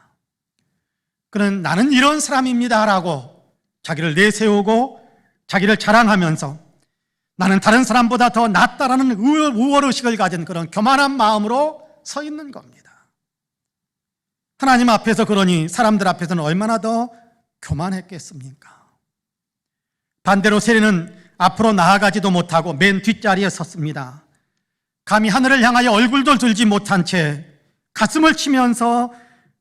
그는 나는 이런 사람입니다 라고 자기를 내세우고 자기를 자랑하면서 나는 다른 사람보다 더 낫다라는 우월의식을 가진 그런 교만한 마음으로 서 있는 겁니다. 하나님 앞에서 그러니 사람들 앞에서는 얼마나 더 교만했겠습니까? 반대로 세리는 앞으로 나아가지도 못하고 맨 뒷자리에 섰습니다. 감히 하늘을 향하여 얼굴도 들지 못한 채 가슴을 치면서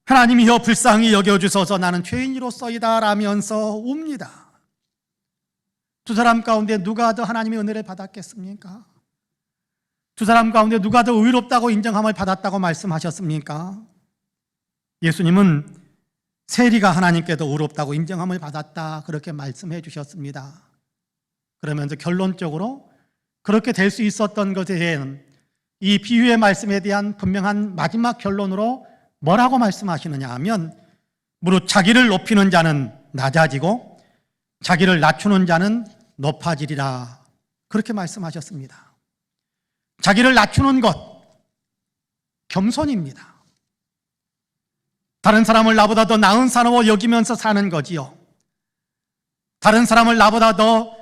하나님이여 불쌍히 여겨주소서 나는 죄인이로서이다 라면서 웁니다. 두 사람 가운데 누가 더 하나님의 은혜를 받았겠습니까? 두 사람 가운데 누가 더 의롭다고 인정함을 받았다고 말씀하셨습니까? 예수님은 세리가 하나님께도 의롭다고 인정함을 받았다 그렇게 말씀해 주셨습니다. 그러면서 결론적으로 그렇게 될 수 있었던 것에 대한 이 비유의 말씀에 대한 분명한 마지막 결론으로 뭐라고 말씀하시느냐 하면 무릇 자기를 높이는 자는 낮아지고 자기를 낮추는 자는 높아지리라 그렇게 말씀하셨습니다. 자기를 낮추는 것 겸손입니다. 다른 사람을 나보다 더 나은 사람으로 여기면서 사는 거지요. 다른 사람을 나보다 더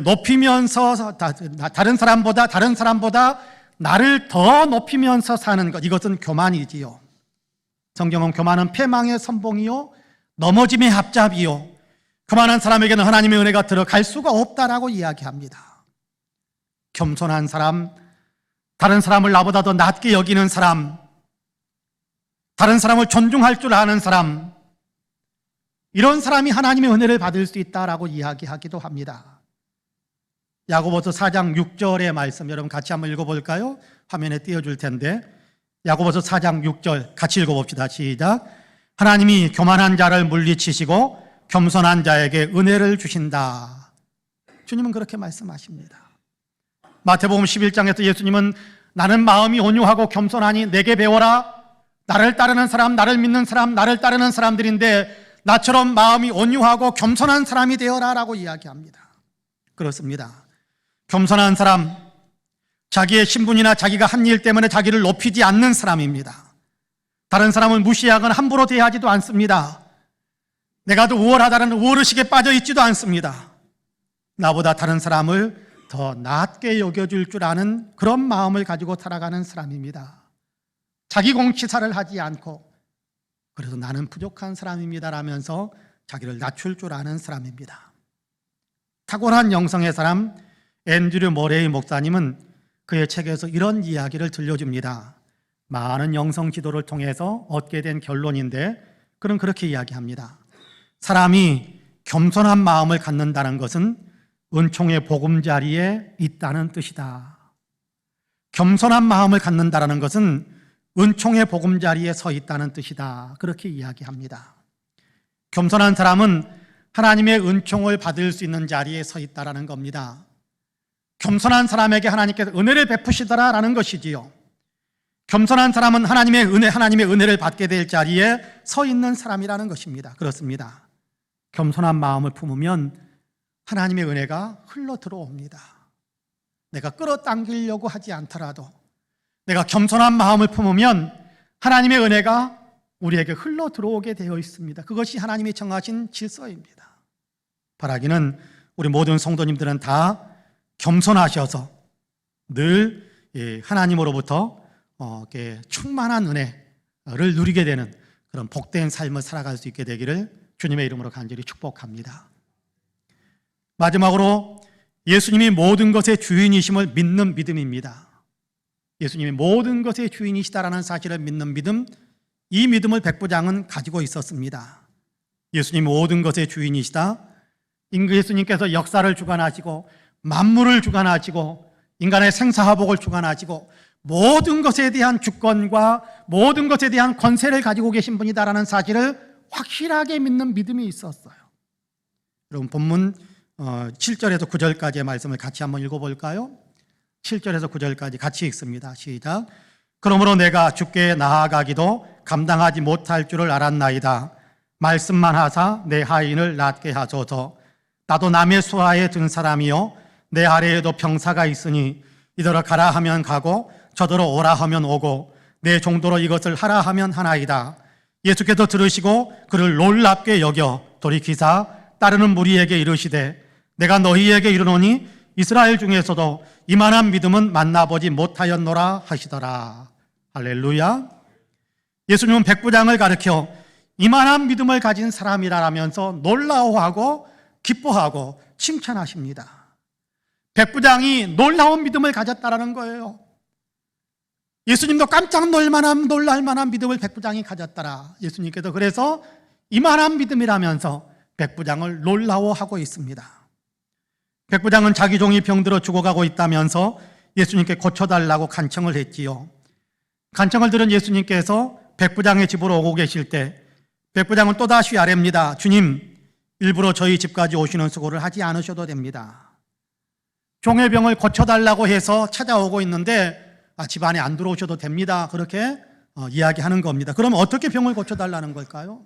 높이면서 다른 사람보다 나를 더 높이면서 사는 것, 이것은 교만이지요. 성경은 교만은 패망의 선봉이요 넘어짐의 합잡이요 교만한 사람에게는 하나님의 은혜가 들어갈 수가 없다라고 이야기합니다. 겸손한 사람, 다른 사람을 나보다 더 낮게 여기는 사람, 다른 사람을 존중할 줄 아는 사람, 이런 사람이 하나님의 은혜를 받을 수 있다라고 이야기하기도 합니다. 야고보서 4장 6절의 말씀 여러분 같이 한번 읽어볼까요? 화면에 띄워줄 텐데 야고보서 4장 6절 같이 읽어봅시다. 시작. 하나님이 교만한 자를 물리치시고 겸손한 자에게 은혜를 주신다. 주님은 그렇게 말씀하십니다. 마태복음 11장에서 예수님은 나는 마음이 온유하고 겸손하니 내게 배워라. 나를 따르는 사람, 나를 믿는 사람, 나를 따르는 사람들인데 나처럼 마음이 온유하고 겸손한 사람이 되어라라고 이야기합니다. 그렇습니다. 겸손한 사람, 자기의 신분이나 자기가 한 일 때문에 자기를 높이지 않는 사람입니다. 다른 사람을 무시하거나 함부로 대하지도 않습니다. 내가 더 우월하다는 우월의식에 빠져 있지도 않습니다. 나보다 다른 사람을 더 낮게 여겨줄 줄 아는 그런 마음을 가지고 살아가는 사람입니다. 자기 공치사를 하지 않고 그래도 나는 부족한 사람입니다 라면서 자기를 낮출 줄 아는 사람입니다. 탁월한 영성의 사람 앤드류 머레이 목사님은 그의 책에서 이런 이야기를 들려줍니다. 많은 영성 지도를 통해서 얻게 된 결론인데 그는 그렇게 이야기합니다. 사람이 겸손한 마음을 갖는다는 것은 은총의 보금자리에 있다는 뜻이다. 겸손한 마음을 갖는다는 것은 은총의 보금자리에 서 있다는 뜻이다. 그렇게 이야기합니다. 겸손한 사람은 하나님의 은총을 받을 수 있는 자리에 서 있다는 겁니다. 겸손한 사람에게 하나님께서 은혜를 베푸시더라라는 것이지요. 겸손한 사람은 하나님의 은혜를 받게 될 자리에 서 있는 사람이라는 것입니다. 그렇습니다. 겸손한 마음을 품으면 하나님의 은혜가 흘러 들어옵니다. 내가 끌어당기려고 하지 않더라도 내가 겸손한 마음을 품으면 하나님의 은혜가 우리에게 흘러 들어오게 되어 있습니다. 그것이 하나님이 정하신 질서입니다. 바라기는 우리 모든 성도님들은 다 겸손하셔서 늘 하나님으로부터 충만한 은혜를 누리게 되는 그런 복된 삶을 살아갈 수 있게 되기를 주님의 이름으로 간절히 축복합니다. 마지막으로 예수님이 모든 것의 주인이심을 믿는 믿음입니다. 예수님이 모든 것의 주인이시다라는 사실을 믿는 믿음, 이 믿음을 백부장은 가지고 있었습니다. 예수님이 모든 것의 주인이시다. 예수님께서 역사를 주관하시고 만물을 주관하시고 인간의 생사화복을 주관하시고 모든 것에 대한 주권과 모든 것에 대한 권세를 가지고 계신 분이다라는 사실을 확실하게 믿는 믿음이 있었어요. 여러분 본문 7절에서 9절까지의 말씀을 같이 한번 읽어볼까요? 7절에서 9절까지 같이 읽습니다. 시작. 그러므로 내가 주께 나아가기도 감당하지 못할 줄을 알았나이다. 말씀만 하사 내 하인을 낫게 하소서. 나도 남의 수하에 든 사람이요 내 아래에도 병사가 있으니 이더러 가라 하면 가고 저더러 오라 하면 오고 내 종도로 이것을 하라 하면 하나이다. 예수께서 들으시고 그를 놀랍게 여겨 돌이키사 따르는 무리에게 이르시되 내가 너희에게 이르노니 이스라엘 중에서도 이만한 믿음은 만나보지 못하였노라 하시더라. 할렐루야. 예수님은 백부장을 가르쳐 이만한 믿음을 가진 사람이라면서 놀라워하고 기뻐하고 칭찬하십니다. 백부장이 놀라운 믿음을 가졌다라는 거예요. 예수님도 깜짝 놀랄 만한 믿음을 백부장이 가졌더라. 예수님께서 그래서 이만한 믿음이라면서 백부장을 놀라워하고 있습니다. 백부장은 자기 종이 병들어 죽어가고 있다면서 예수님께 고쳐달라고 간청을 했지요. 간청을 들은 예수님께서 백부장의 집으로 오고 계실 때 백부장은 또다시 아뢰입니다. 주님, 일부러 저희 집까지 오시는 수고를 하지 않으셔도 됩니다. 종의 병을 고쳐달라고 해서 찾아오고 있는데 집안에 안 들어오셔도 됩니다. 그렇게 이야기하는 겁니다. 그럼 어떻게 병을 고쳐달라는 걸까요?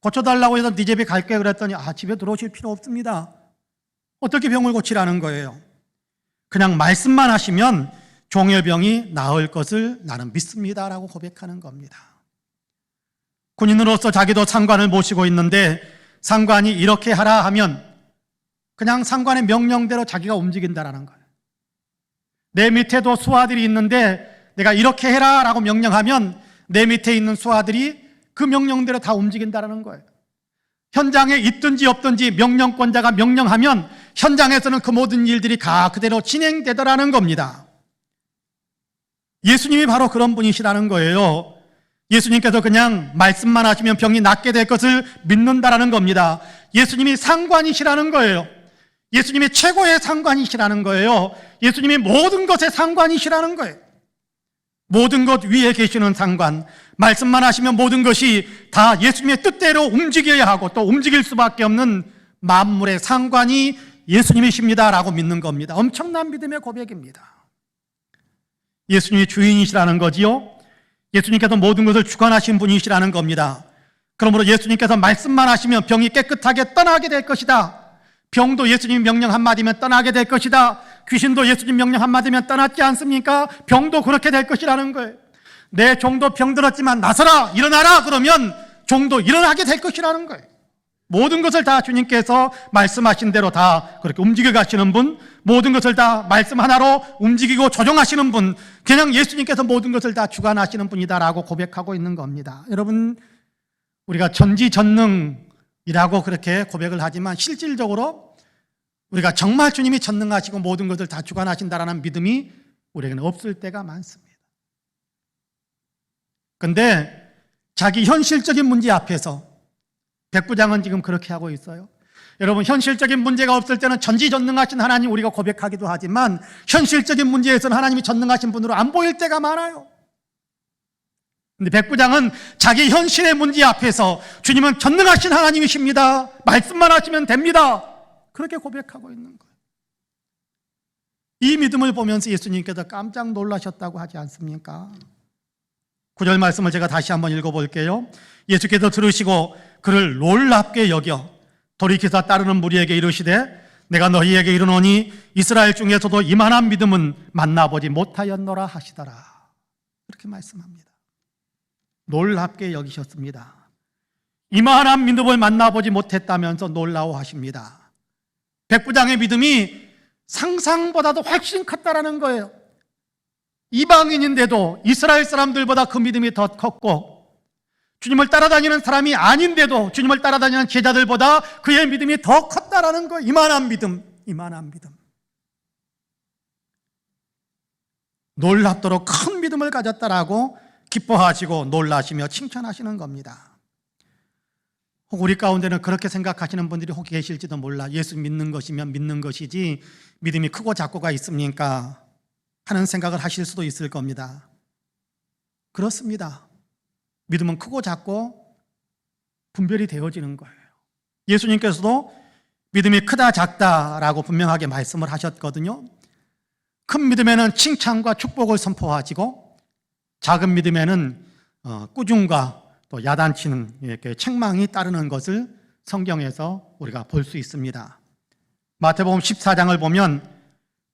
고쳐달라고 해서 네 집에 갈게 그랬더니 집에 들어오실 필요 없습니다. 어떻게 병을 고치라는 거예요? 그냥 말씀만 하시면 종의 병이 나을 것을 나는 믿습니다라고 고백하는 겁니다. 군인으로서 자기도 상관을 모시고 있는데 상관이 이렇게 하라 하면 그냥 상관의 명령대로 자기가 움직인다라는 거예요. 내 밑에도 수하들이 있는데 내가 이렇게 해라 라고 명령하면 내 밑에 있는 수하들이 그 명령대로 다 움직인다라는 거예요. 현장에 있든지 없든지 명령권자가 명령하면 현장에서는 그 모든 일들이 다 그대로 진행되더라는 겁니다. 예수님이 바로 그런 분이시라는 거예요. 예수님께서 그냥 말씀만 하시면 병이 낫게 될 것을 믿는다라는 겁니다. 예수님이 상관이시라는 거예요. 예수님이 최고의 상관이시라는 거예요. 예수님이 모든 것의 상관이시라는 거예요. 모든 것 위에 계시는 상관, 말씀만 하시면 모든 것이 다 예수님의 뜻대로 움직여야 하고 또 움직일 수밖에 없는 만물의 상관이 예수님이십니다라고 믿는 겁니다. 엄청난 믿음의 고백입니다. 예수님이 주인이시라는 거지요. 예수님께서 모든 것을 주관하신 분이시라는 겁니다. 그러므로 예수님께서 말씀만 하시면 병이 깨끗하게 떠나게 될 것이다. 병도 예수님 명령 한마디면 떠나게 될 것이다. 귀신도 예수님 명령 한마디면 떠났지 않습니까? 병도 그렇게 될 것이라는 거예요. 내 종도 병들었지만 나서라, 일어나라 그러면 종도 일어나게 될 것이라는 거예요. 모든 것을 다 주님께서 말씀하신 대로 다 그렇게 움직여 가시는 분, 모든 것을 다 말씀 하나로 움직이고 조정하시는 분, 그냥 예수님께서 모든 것을 다 주관하시는 분이다라고 고백하고 있는 겁니다. 여러분, 우리가 전지전능이라고 그렇게 고백을 하지만 실질적으로 우리가 정말 주님이 전능하시고 모든 것을 다 주관하신다라는 믿음이 우리에게는 없을 때가 많습니다. 그런데 자기 현실적인 문제 앞에서 백부장은 지금 그렇게 하고 있어요. 여러분, 현실적인 문제가 없을 때는 전지전능하신 하나님 우리가 고백하기도 하지만 현실적인 문제에서는 하나님이 전능하신 분으로 안 보일 때가 많아요. 근데 백부장은 자기 현실의 문제 앞에서 주님은 전능하신 하나님이십니다, 말씀만 하시면 됩니다, 그렇게 고백하고 있는 거예요. 이 믿음을 보면서 예수님께서 깜짝 놀라셨다고 하지 않습니까? 9절 말씀을 제가 다시 한번 읽어볼게요. 예수께서 들으시고 그를 놀랍게 여겨 돌이키사 따르는 무리에게 이르시되 내가 너희에게 이르노니 이스라엘 중에서도 이만한 믿음은 만나보지 못하였노라 하시더라. 그렇게 말씀합니다. 놀랍게 여기셨습니다. 이만한 믿음을 만나보지 못했다면서 놀라워하십니다. 백부장의 믿음이 상상보다도 훨씬 컸다라는 거예요. 이방인인데도 이스라엘 사람들보다 그 믿음이 더 컸고, 주님을 따라다니는 사람이 아닌데도 주님을 따라다니는 제자들보다 그의 믿음이 더 컸다라는 거예요. 이만한 믿음, 이만한 믿음. 놀랍도록 큰 믿음을 가졌다라고 기뻐하시고 놀라시며 칭찬하시는 겁니다. 혹 우리 가운데는 그렇게 생각하시는 분들이 혹 계실지도 몰라. 예수 믿는 것이면 믿는 것이지 믿음이 크고 작고가 있습니까? 하는 생각을 하실 수도 있을 겁니다. 그렇습니다. 믿음은 크고 작고 분별이 되어지는 거예요. 예수님께서도 믿음이 크다 작다라고 분명하게 말씀을 하셨거든요. 큰 믿음에는 칭찬과 축복을 선포하시고 작은 믿음에는 꾸중과 또 야단치는 이렇게 책망이 따르는 것을 성경에서 우리가 볼 수 있습니다. 마태복음 14장을 보면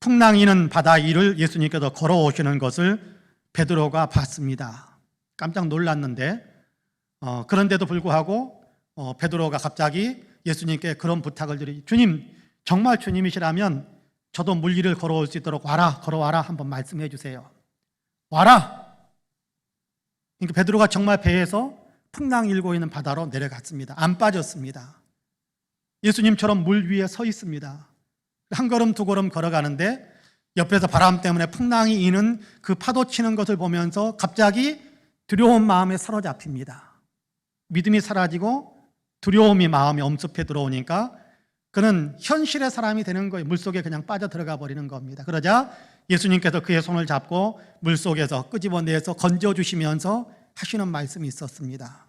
풍랑이는 바다 위를 예수님께서 걸어오시는 것을 베드로가 봤습니다. 깜짝 놀랐는데 그런데도 불구하고 베드로가 갑자기 예수님께 그런 부탁을 드리, 주님, 정말 주님이시라면 저도 물 위를 걸어올 수 있도록 와라, 걸어와라 한번 말씀해 주세요. 와라. 그러니까 베드로가 정말 배에서 풍랑 일고 있는 바다로 내려갔습니다. 안 빠졌습니다. 예수님처럼 물 위에 서 있습니다. 한 걸음 두 걸음 걸어가는데 옆에서 바람 때문에 풍랑이 이는 그 파도 치는 것을 보면서 갑자기 두려운 마음에 사로잡힙니다. 믿음이 사라지고 두려움이 마음에 엄습해 들어오니까 그는 현실의 사람이 되는 거예요. 물속에 그냥 빠져 들어가 버리는 겁니다. 그러자 예수님께서 그의 손을 잡고 물속에서 끄집어내서 건져주시면서 하시는 말씀이 있었습니다.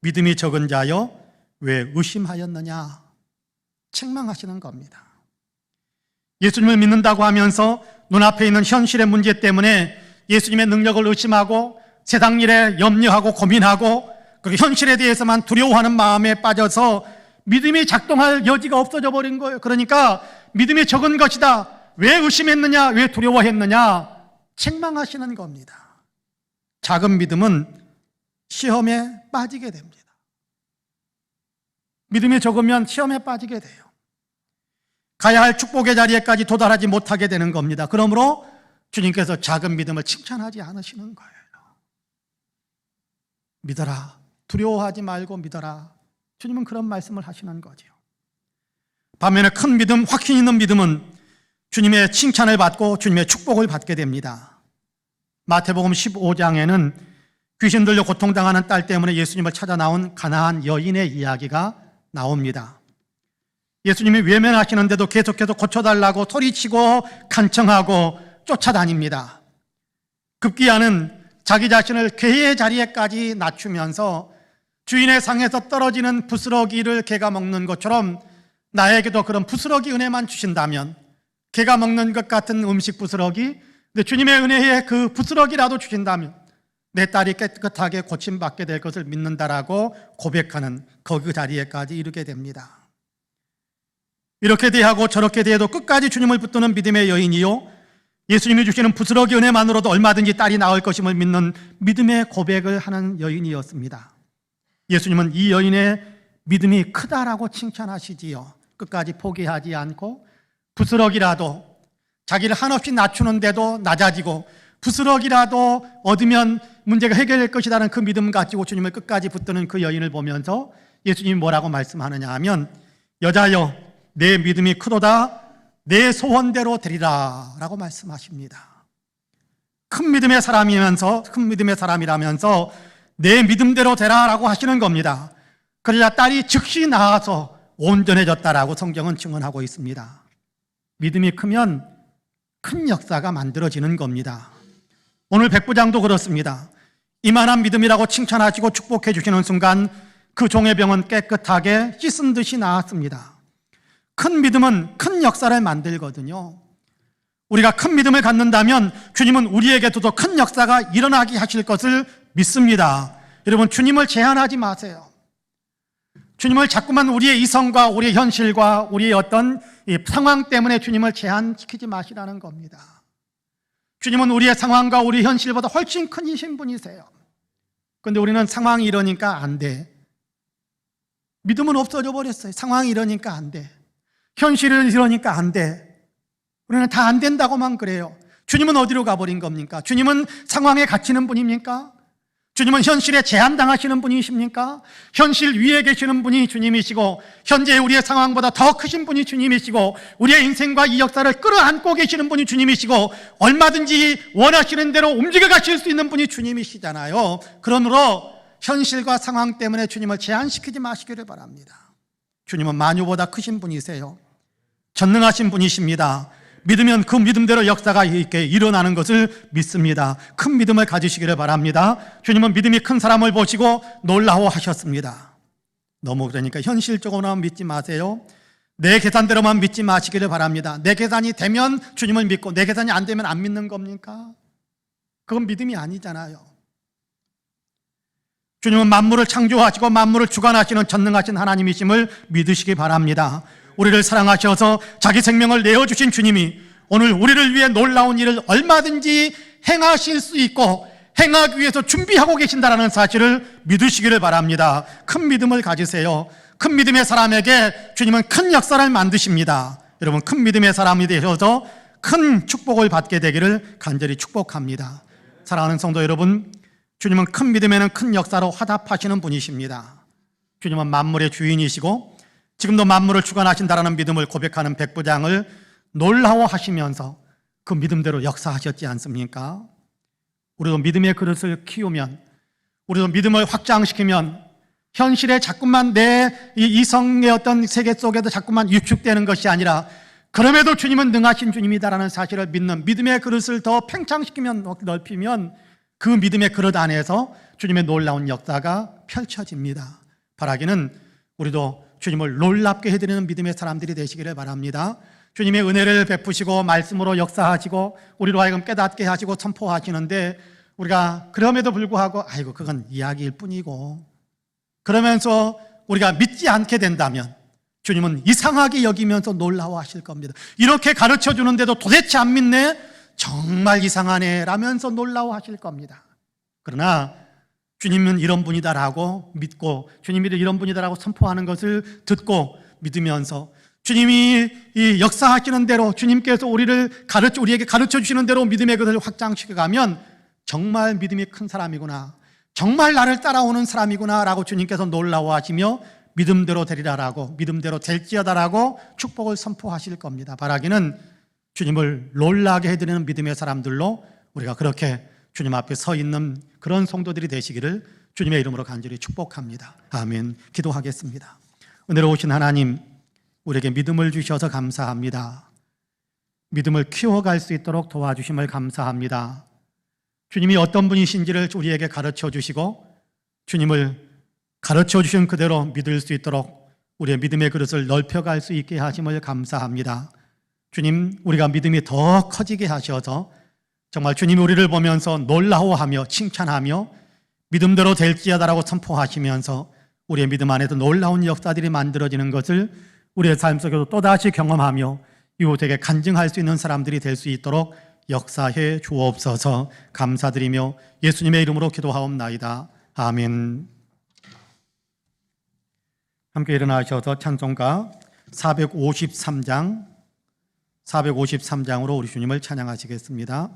믿음이 적은 자여 왜 의심하였느냐, 책망하시는 겁니다. 예수님을 믿는다고 하면서 눈앞에 있는 현실의 문제 때문에 예수님의 능력을 의심하고 세상 일에 염려하고 고민하고 그 현실에 대해서만 두려워하는 마음에 빠져서 믿음이 작동할 여지가 없어져 버린 거예요. 그러니까 믿음이 적은 것이다, 왜 의심했느냐, 왜 두려워했느냐, 책망하시는 겁니다. 작은 믿음은 시험에 빠지게 됩니다. 믿음이 적으면 시험에 빠지게 돼요. 가야 할 축복의 자리에까지 도달하지 못하게 되는 겁니다. 그러므로 주님께서 작은 믿음을 칭찬하지 않으시는 거예요. 믿어라, 두려워하지 말고 믿어라. 주님은 그런 말씀을 하시는 거죠. 반면에 큰 믿음, 확신 있는 믿음은 주님의 칭찬을 받고 주님의 축복을 받게 됩니다. 마태복음 15장에는 귀신 들려 고통당하는 딸 때문에 예수님을 찾아 나온 가나안 여인의 이야기가 나옵니다. 예수님이 외면하시는데도 계속해서 고쳐달라고 소리치고 간청하고 쫓아다닙니다. 급기야는 자기 자신을 괴의 자리에까지 낮추면서 주인의 상에서 떨어지는 부스러기를 개가 먹는 것처럼 나에게도 그런 부스러기 은혜만 주신다면, 개가 먹는 것 같은 음식 부스러기, 근데 주님의 은혜에 그 부스러기라도 주신다면 내 딸이 깨끗하게 고침받게 될 것을 믿는다라고 고백하는 그 자리에까지 이르게 됩니다. 이렇게 대하고 저렇게 대해도 끝까지 주님을 붙드는 믿음의 여인이요, 예수님이 주시는 부스러기 은혜만으로도 얼마든지 딸이 나을 것임을 믿는 믿음의 고백을 하는 여인이었습니다. 예수님은 이 여인의 믿음이 크다라고 칭찬하시지요. 끝까지 포기하지 않고 부스럭이라도 자기를 한없이 낮추는데도 낮아지고 부스럭이라도 얻으면 문제가 해결될 것이라는 그 믿음 가지고 주님을 끝까지 붙드는 그 여인을 보면서 예수님이 뭐라고 말씀하느냐 하면, 여자여 내 믿음이 크도다, 내 소원대로 되리라 라고 말씀하십니다. 큰 믿음의 사람이라면서 내 믿음대로 되라 라고 하시는 겁니다. 그러자 딸이 즉시 나아서 온전해졌다라고 성경은 증언하고 있습니다. 믿음이 크면 큰 역사가 만들어지는 겁니다. 오늘 백부장도 그렇습니다. 이만한 믿음이라고 칭찬하시고 축복해 주시는 순간 그 종의 병은 깨끗하게 씻은 듯이 나았습니다. 큰 믿음은 큰 역사를 만들거든요. 우리가 큰 믿음을 갖는다면 주님은 우리에게도 더 큰 역사가 일어나게 하실 것을 믿습니다. 여러분, 주님을 제한하지 마세요. 주님을 자꾸만 우리의 이성과 우리의 현실과 우리의 어떤 이 상황 때문에 주님을 제한시키지 마시라는 겁니다. 주님은 우리의 상황과 우리 현실보다 훨씬 크신 분이세요. 그런데 우리는 상황이 이러니까 안 돼. 믿음은 없어져 버렸어요. 상황이 이러니까 안 돼. 현실은 이러니까 안 돼. 우리는 다 안 된다고만 그래요. 주님은 어디로 가버린 겁니까? 주님은 상황에 갇히는 분입니까? 주님은 현실에 제한당하시는 분이십니까? 현실 위에 계시는 분이 주님이시고 현재 우리의 상황보다 더 크신 분이 주님이시고 우리의 인생과 이 역사를 끌어안고 계시는 분이 주님이시고 얼마든지 원하시는 대로 움직여 가실 수 있는 분이 주님이시잖아요. 그러므로 현실과 상황 때문에 주님을 제한시키지 마시기를 바랍니다. 주님은 만유보다 크신 분이세요. 전능하신 분이십니다. 믿으면 그 믿음대로 역사가 이렇게 일어나는 것을 믿습니다. 큰 믿음을 가지시기를 바랍니다. 주님은 믿음이 큰 사람을 보시고 놀라워하셨습니다. 너무 그러니까 현실적으로만 믿지 마세요. 내 계산대로만 믿지 마시기를 바랍니다. 내 계산이 되면 주님을 믿고 내 계산이 안 되면 안 믿는 겁니까? 그건 믿음이 아니잖아요. 주님은 만물을 창조하시고 만물을 주관하시는 전능하신 하나님이심을 믿으시기 바랍니다. 우리를 사랑하셔서 자기 생명을 내어주신 주님이 오늘 우리를 위해 놀라운 일을 얼마든지 행하실 수 있고 행하기 위해서 준비하고 계신다는 사실을 믿으시기를 바랍니다. 큰 믿음을 가지세요. 큰 믿음의 사람에게 주님은 큰 역사를 만드십니다. 여러분, 큰 믿음의 사람이 되셔서 큰 축복을 받게 되기를 간절히 축복합니다. 사랑하는 성도 여러분, 주님은 큰 믿음에는 큰 역사로 화답하시는 분이십니다. 주님은 만물의 주인이시고 지금도 만물을 주관하신다라는 믿음을 고백하는 백부장을 놀라워하시면서 그 믿음대로 역사하셨지 않습니까? 우리도 믿음의 그릇을 키우면, 우리도 믿음을 확장시키면 현실에 자꾸만 내 이성의 어떤 세계 속에도 자꾸만 위축되는 것이 아니라 그럼에도 주님은 능하신 주님이다라는 사실을 믿는 믿음의 그릇을 더 팽창시키면, 넓히면 그 믿음의 그릇 안에서 주님의 놀라운 역사가 펼쳐집니다. 바라기는 우리도 주님을 놀랍게 해드리는 믿음의 사람들이 되시기를 바랍니다. 주님의 은혜를 베푸시고 말씀으로 역사하시고 우리로 하여금 깨닫게 하시고 선포하시는데 우리가 그럼에도 불구하고 아이고 그건 이야기일 뿐이고 그러면서 우리가 믿지 않게 된다면 주님은 이상하게 여기면서 놀라워하실 겁니다. 이렇게 가르쳐주는데도 도대체 안 믿네? 정말 이상하네 라면서 놀라워하실 겁니다. 그러나 주님은 이런 분이다라고 믿고 주님이 이런 분이다라고 선포하는 것을 듣고 믿으면서 주님이 이 역사하시는 대로 주님께서 우리에게 가르쳐 주시는 대로 믿음의 것을 확장시켜 가면 정말 믿음이 큰 사람이구나, 정말 나를 따라오는 사람이구나 라고 주님께서 놀라워하시며 믿음대로 되리라라고, 믿음대로 될지어다라고 축복을 선포하실 겁니다. 바라기는 주님을 놀라게 해드리는 믿음의 사람들로 우리가 그렇게 주님 앞에 서 있는 그런 성도들이 되시기를 주님의 이름으로 간절히 축복합니다. 아멘. 기도하겠습니다. 은혜로우신 하나님, 우리에게 믿음을 주셔서 감사합니다. 믿음을 키워갈 수 있도록 도와주심을 감사합니다. 주님이 어떤 분이신지를 우리에게 가르쳐 주시고 주님을 가르쳐 주신 그대로 믿을 수 있도록 우리의 믿음의 그릇을 넓혀갈 수 있게 하심을 감사합니다. 주님, 우리가 믿음이 더 커지게 하셔서 정말 주님이 우리를 보면서 놀라워하며 칭찬하며 믿음대로 될지어다라고 선포하시면서 우리의 믿음 안에도 놀라운 역사들이 만들어지는 것을 우리의 삶 속에서 또다시 경험하며 이웃에게 간증할 수 있는 사람들이 될 수 있도록 역사해 주옵소서. 감사드리며 예수님의 이름으로 기도하옵나이다. 아멘. 함께 일어나셔서 찬송가 453장으로 우리 주님을 찬양하시겠습니다.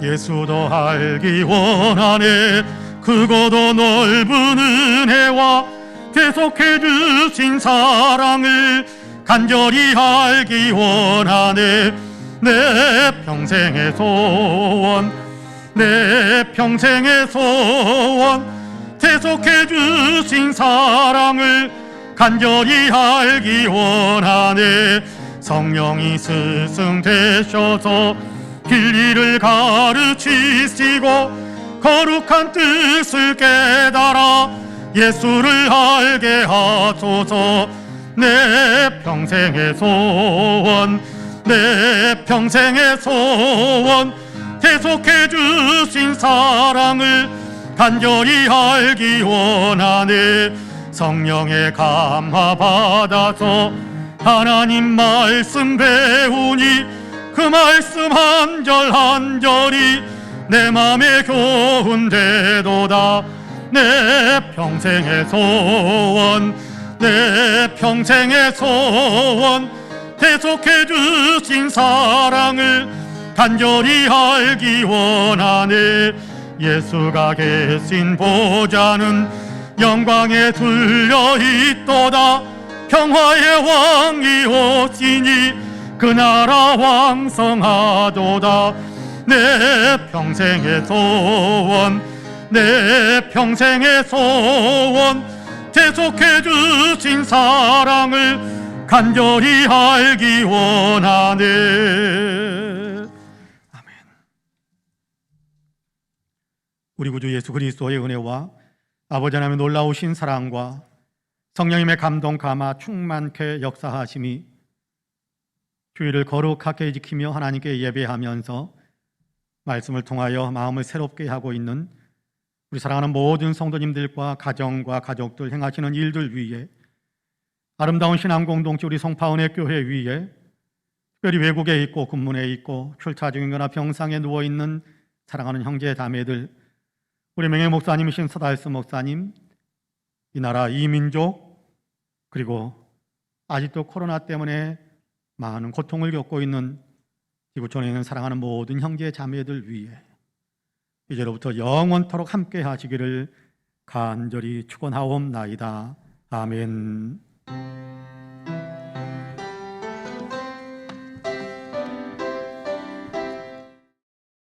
예수도 알기 원하네. 크고도 넓은 은혜와 계속해 주신 사랑을 간절히 알기 원하네. 내 평생의 소원, 내 평생의 소원, 계속해 주신 사랑을 간절히 알기 원하네. 성령이 스승 되셔서 진리를 가르치시고 거룩한 뜻을 깨달아 예수를 알게 하소서. 내 평생의 소원, 내 평생의 소원, 계속해 주신 사랑을 간절히 알기 원하네. 성령의 감화 받아서 하나님 말씀 배우니 그 말씀 한 절 한 절이 내 맘에 교훈되도다. 내 평생의 소원, 내 평생의 소원, 계속해 주신 사랑을 간절히 알기 원하네. 예수가 계신 보좌는 영광에 둘려 있도다. 평화의 왕이 오시니 그 나라 왕성하도다. 내 평생의 소원, 내 평생의 소원, 계속해 주신 사랑을 간절히 알기 원하네. 아멘. 우리 구주 예수 그리스도의 은혜와 아버지 하나님의 놀라우신 사랑과 성령님의 감동 감화 충만케 역사하심이 주의를 거룩하게 지키며 하나님께 예배하면서 말씀을 통하여 마음을 새롭게 하고 있는 우리 사랑하는 모든 성도님들과 가정과 가족들 행하시는 일들 위에 아름다운 신앙 공동체 우리 송파은혜 교회 위에 특별히 외국에 있고 군문에 있고 출차 중이거나 병상에 누워있는 사랑하는 형제 자매들, 우리 명예 목사님이신 서달수 목사님, 이 나라 이 민족, 그리고 아직도 코로나 때문에 많은 고통을 겪고 있는 지구촌에 있는 사랑하는 모든 형제 자매들 위해 이제로부터 영원토록 함께 하시기를 간절히 축원하옵나이다. 아멘.